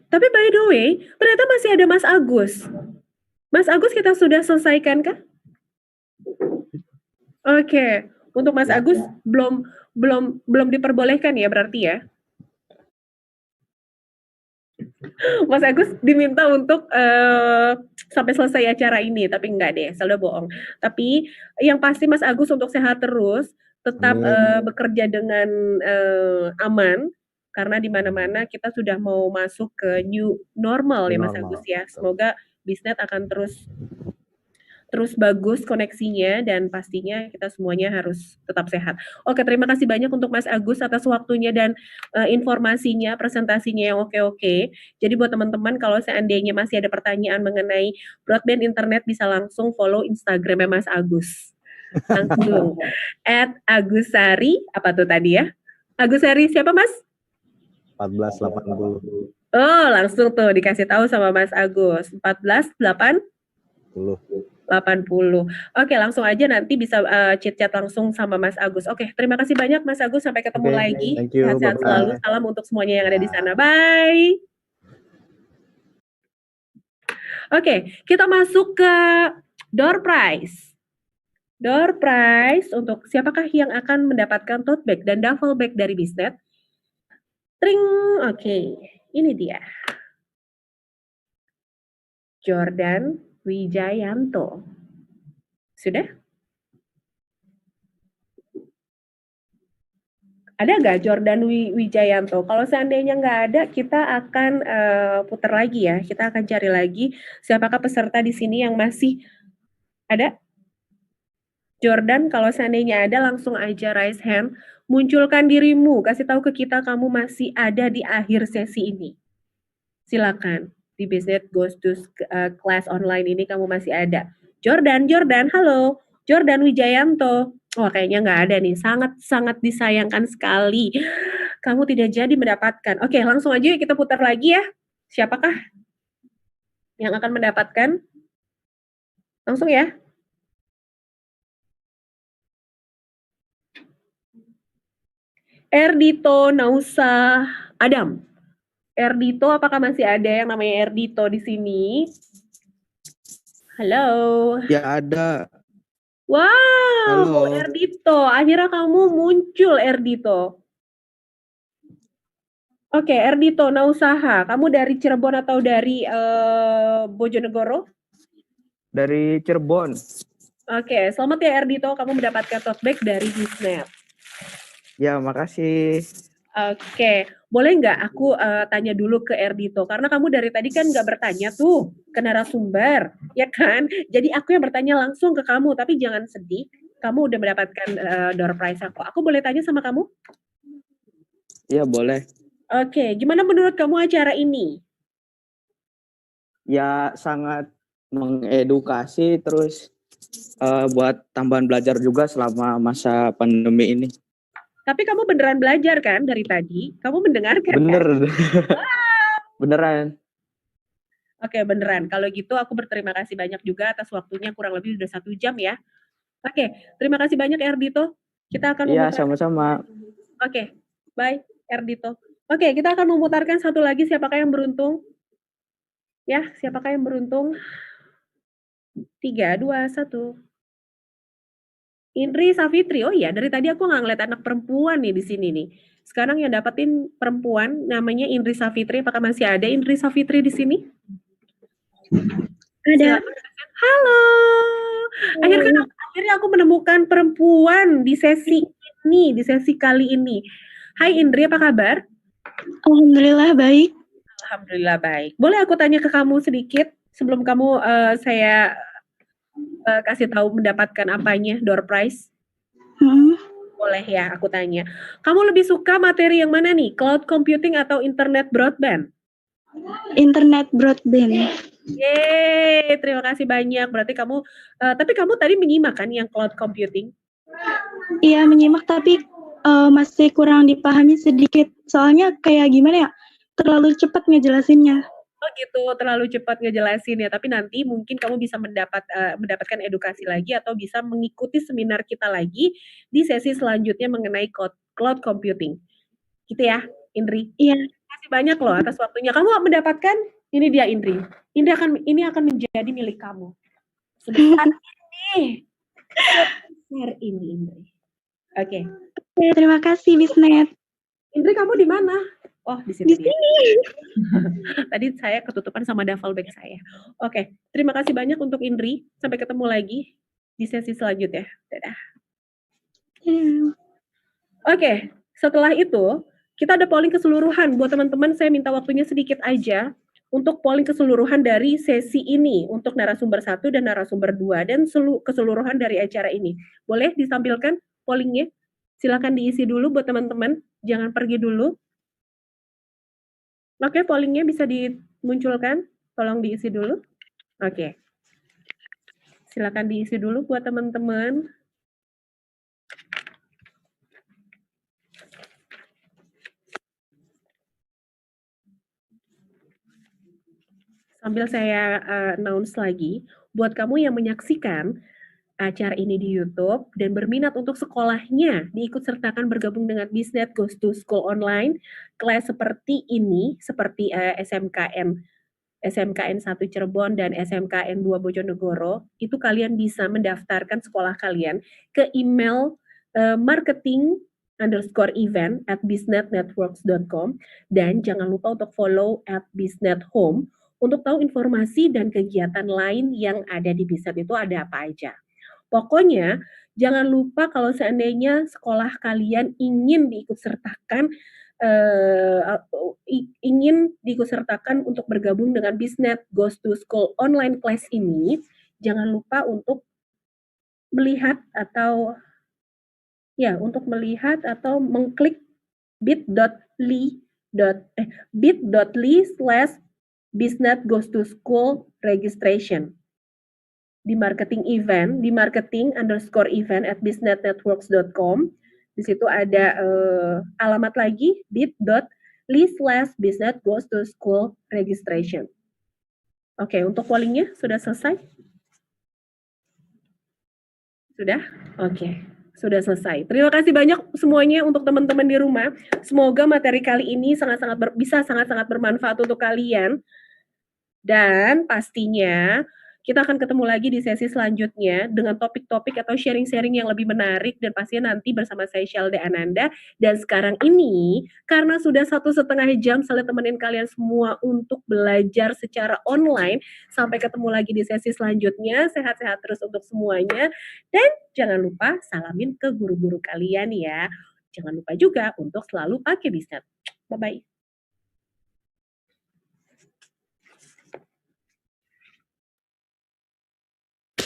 Tapi by the way, ternyata masih ada Mas Agus. Mas Agus kita sudah selesaikan kah? Oke, untuk Mas Agus belum diperbolehkan ya berarti ya. Mas Agus diminta untuk sampai selesai acara ini, tapi enggak deh, selalu bohong. Tapi yang pasti Mas Agus untuk sehat terus, tetap bekerja dengan aman. Karena di mana-mana kita sudah mau masuk ke new normal ya Mas Agus ya. Semoga Biznet akan terus bagus koneksinya dan pastinya kita semuanya harus tetap sehat. Oke, terima kasih banyak untuk Mas Agus atas waktunya dan informasinya, presentasinya yang oke-oke. Jadi buat teman-teman kalau seandainya masih ada pertanyaan mengenai broadband internet bisa langsung follow Instagramnya Mas Agus. Langsung @Agusari apa tuh tadi ya? Agusari siapa Mas? 1480. Oh, langsung tuh dikasih tahu sama Mas Agus. 1480. Oke, langsung aja nanti bisa chit-chat langsung sama Mas Agus. Oke, terima kasih banyak Mas Agus. Sampai ketemu lagi. Sehat-sehat selalu. Salam untuk semuanya yang ada di sana. Bye. Oke, kita masuk ke door prize. Door prize untuk siapakah yang akan mendapatkan tote bag dan duffel bag dari Biznet? Tring, oke, ini dia. Jordan Wijayanto. Sudah? Ada nggak Jordan Wijayanto? Kalau seandainya nggak ada, kita akan putar lagi ya. Kita akan cari lagi siapakah peserta di sini yang masih ada. Jordan, kalau seandainya ada langsung aja raise hand, munculkan dirimu, kasih tahu ke kita kamu masih ada di akhir sesi ini. Silakan, di Business Goes to Class online ini kamu masih ada. Jordan, halo. Jordan Wijayanto. Wah, kayaknya nggak ada nih. Sangat disayangkan sekali. Kamu tidak jadi mendapatkan. Oke, langsung aja kita putar lagi ya. Siapakah yang akan mendapatkan? Langsung ya. Erdito Nausa Adam. Erdito, apakah masih ada yang namanya Erdito di sini? Halo. Ya ada. Wow, Halo. Erdito. Akhirnya kamu muncul, Erdito. Oke, Erdito Nausaha. Kamu dari Cirebon atau dari Bojonegoro? Dari Cirebon. Oke, selamat ya Erdito. Kamu mendapatkan tote bag dari Bisnet. Ya, makasih. Oke, boleh nggak aku tanya dulu ke Erdito? Karena kamu dari tadi kan nggak bertanya tuh ke narasumber, ya kan? Jadi aku yang bertanya langsung ke kamu, tapi jangan sedih. Kamu udah mendapatkan door prize aku. Aku boleh tanya sama kamu? Ya, boleh. Oke, gimana menurut kamu acara ini? Ya, sangat mengedukasi, terus buat tambahan belajar juga selama masa pandemi ini. Tapi kamu beneran belajar kan dari tadi? Kamu mendengarkan Bener. kan? Beneran. Oke, beneran. Kalau gitu aku berterima kasih banyak juga atas waktunya, kurang lebih sudah 1 jam ya. Oke, terima kasih banyak Erdito. Kita akan Iya, memutarkan. sama-sama. Oke, bye Erdito. Oke, kita akan memutarkan satu lagi, siapakah yang beruntung? Ya, siapakah yang beruntung? 3, 2, 1. Indri Safitri. Oh iya, dari tadi aku nggak ngeliat anak perempuan nih di sini nih. Sekarang yang dapetin perempuan namanya Indri Safitri. Apakah masih ada Indri Safitri di sini? Ada. Halo. Akhirnya aku menemukan perempuan di sesi ini, di sesi kali ini. Hai Indri, apa kabar? Alhamdulillah baik. Alhamdulillah baik. Boleh aku tanya ke kamu sedikit sebelum kamu saya kasih tahu mendapatkan apanya, door prize? Boleh ya, aku tanya. Kamu lebih suka materi yang mana nih? Cloud computing atau internet broadband? Internet broadband. Yeay, terima kasih banyak. Berarti kamu, tapi kamu tadi menyimak kan yang cloud computing? Iya, menyimak tapi masih kurang dipahami sedikit. Soalnya kayak gimana ya, terlalu cepat ngejelasinnya. Oh gitu, terlalu cepat ngejelasin ya. Tapi nanti mungkin kamu bisa mendapatkan edukasi lagi atau bisa mengikuti seminar kita lagi di sesi selanjutnya mengenai cloud computing. Gitu ya, Indri? Iya. Terima kasih banyak loh atas waktunya. Kamu mendapatkan, ini dia Indri. Ini akan menjadi milik kamu. Sebesar ini. Sebesar ini, Indri. Oke. Oke, terima kasih Bisnet. Indri, kamu di mana? Oh, di sini. Di sini. Tadi saya ketutupan sama duffel bag saya. Oke, terima kasih banyak untuk Indri. Sampai ketemu lagi di sesi selanjutnya. Dadah. Oke, setelah itu kita ada polling keseluruhan. Buat teman-teman, saya minta waktunya sedikit aja untuk polling keseluruhan dari sesi ini untuk narasumber 1 dan narasumber 2 dan keseluruhan dari acara ini. Boleh ditampilkan pollingnya? Silakan diisi dulu buat teman-teman. Jangan pergi dulu. Oke, pollingnya bisa dimunculkan. Tolong diisi dulu. Oke. Silakan diisi dulu buat teman-teman. Sambil saya announce lagi, buat kamu yang menyaksikan acara ini di YouTube dan berminat untuk sekolahnya diikut sertakan bergabung dengan Bisnet Goes to School Online, kelas seperti ini, seperti SMKN 1 Cirebon dan SMKN 2 Bojonegoro, itu kalian bisa mendaftarkan sekolah kalian ke email marketing_event@bisnetnetworks.com dan jangan lupa untuk follow @bisnethome untuk tahu informasi dan kegiatan lain yang ada di Bisnet itu ada apa aja. Pokoknya jangan lupa kalau seandainya sekolah kalian ingin diikutsertakan untuk bergabung dengan Bisnet Goes to School online class ini, jangan lupa untuk melihat atau mengklik bit.ly/Biznet Goes to School registration di marketing event, di marketing_event@biznetnetworks.com. Di situ ada alamat lagi bit.ly/Biznet Goes to School registration. Oke, untuk pollingnya sudah selesai? Sudah? Oke, sudah selesai. Terima kasih banyak semuanya untuk teman-teman di rumah. Semoga materi kali ini bisa sangat-sangat bermanfaat untuk kalian. Dan pastinya kita akan ketemu lagi di sesi selanjutnya dengan topik-topik atau sharing-sharing yang lebih menarik dan pastinya nanti bersama saya Shalda Ananda. Dan sekarang ini karena sudah 1,5 jam saya temenin kalian semua untuk belajar secara online. Sampai ketemu lagi di sesi selanjutnya. Sehat-sehat terus untuk semuanya. Dan jangan lupa salamin ke guru-guru kalian ya. Jangan lupa juga untuk selalu pakai Biznet. Bye-bye.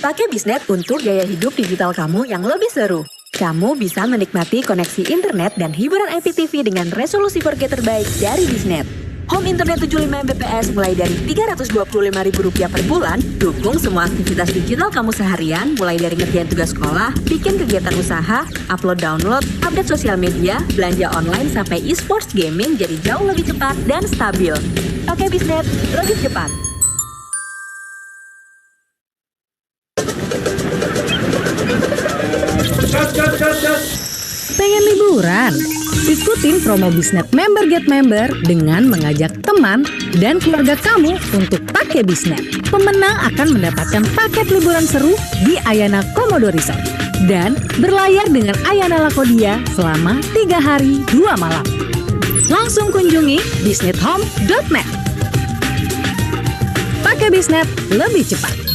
Pakai Biznet untuk gaya hidup digital kamu yang lebih seru. Kamu bisa menikmati koneksi internet dan hiburan IPTV dengan resolusi 4K terbaik dari Biznet. Home internet 75 Mbps mulai dari Rp325.000 per bulan. Dukung semua aktivitas digital kamu seharian, mulai dari ngerjain tugas sekolah, bikin kegiatan usaha, upload download, update sosial media, belanja online sampai e-sports gaming jadi jauh lebih cepat dan stabil. Pakai Biznet, lebih cepat. Pengen liburan? Ikutin promo Biznet Member Get Member dengan mengajak teman dan keluarga kamu untuk pakai Biznet. Pemenang akan mendapatkan paket liburan seru di Ayana Komodo Resort dan berlayar dengan Ayana Lakodia selama 3 hari 2 malam. Langsung kunjungi biznethome.net. Pakai Biznet lebih cepat.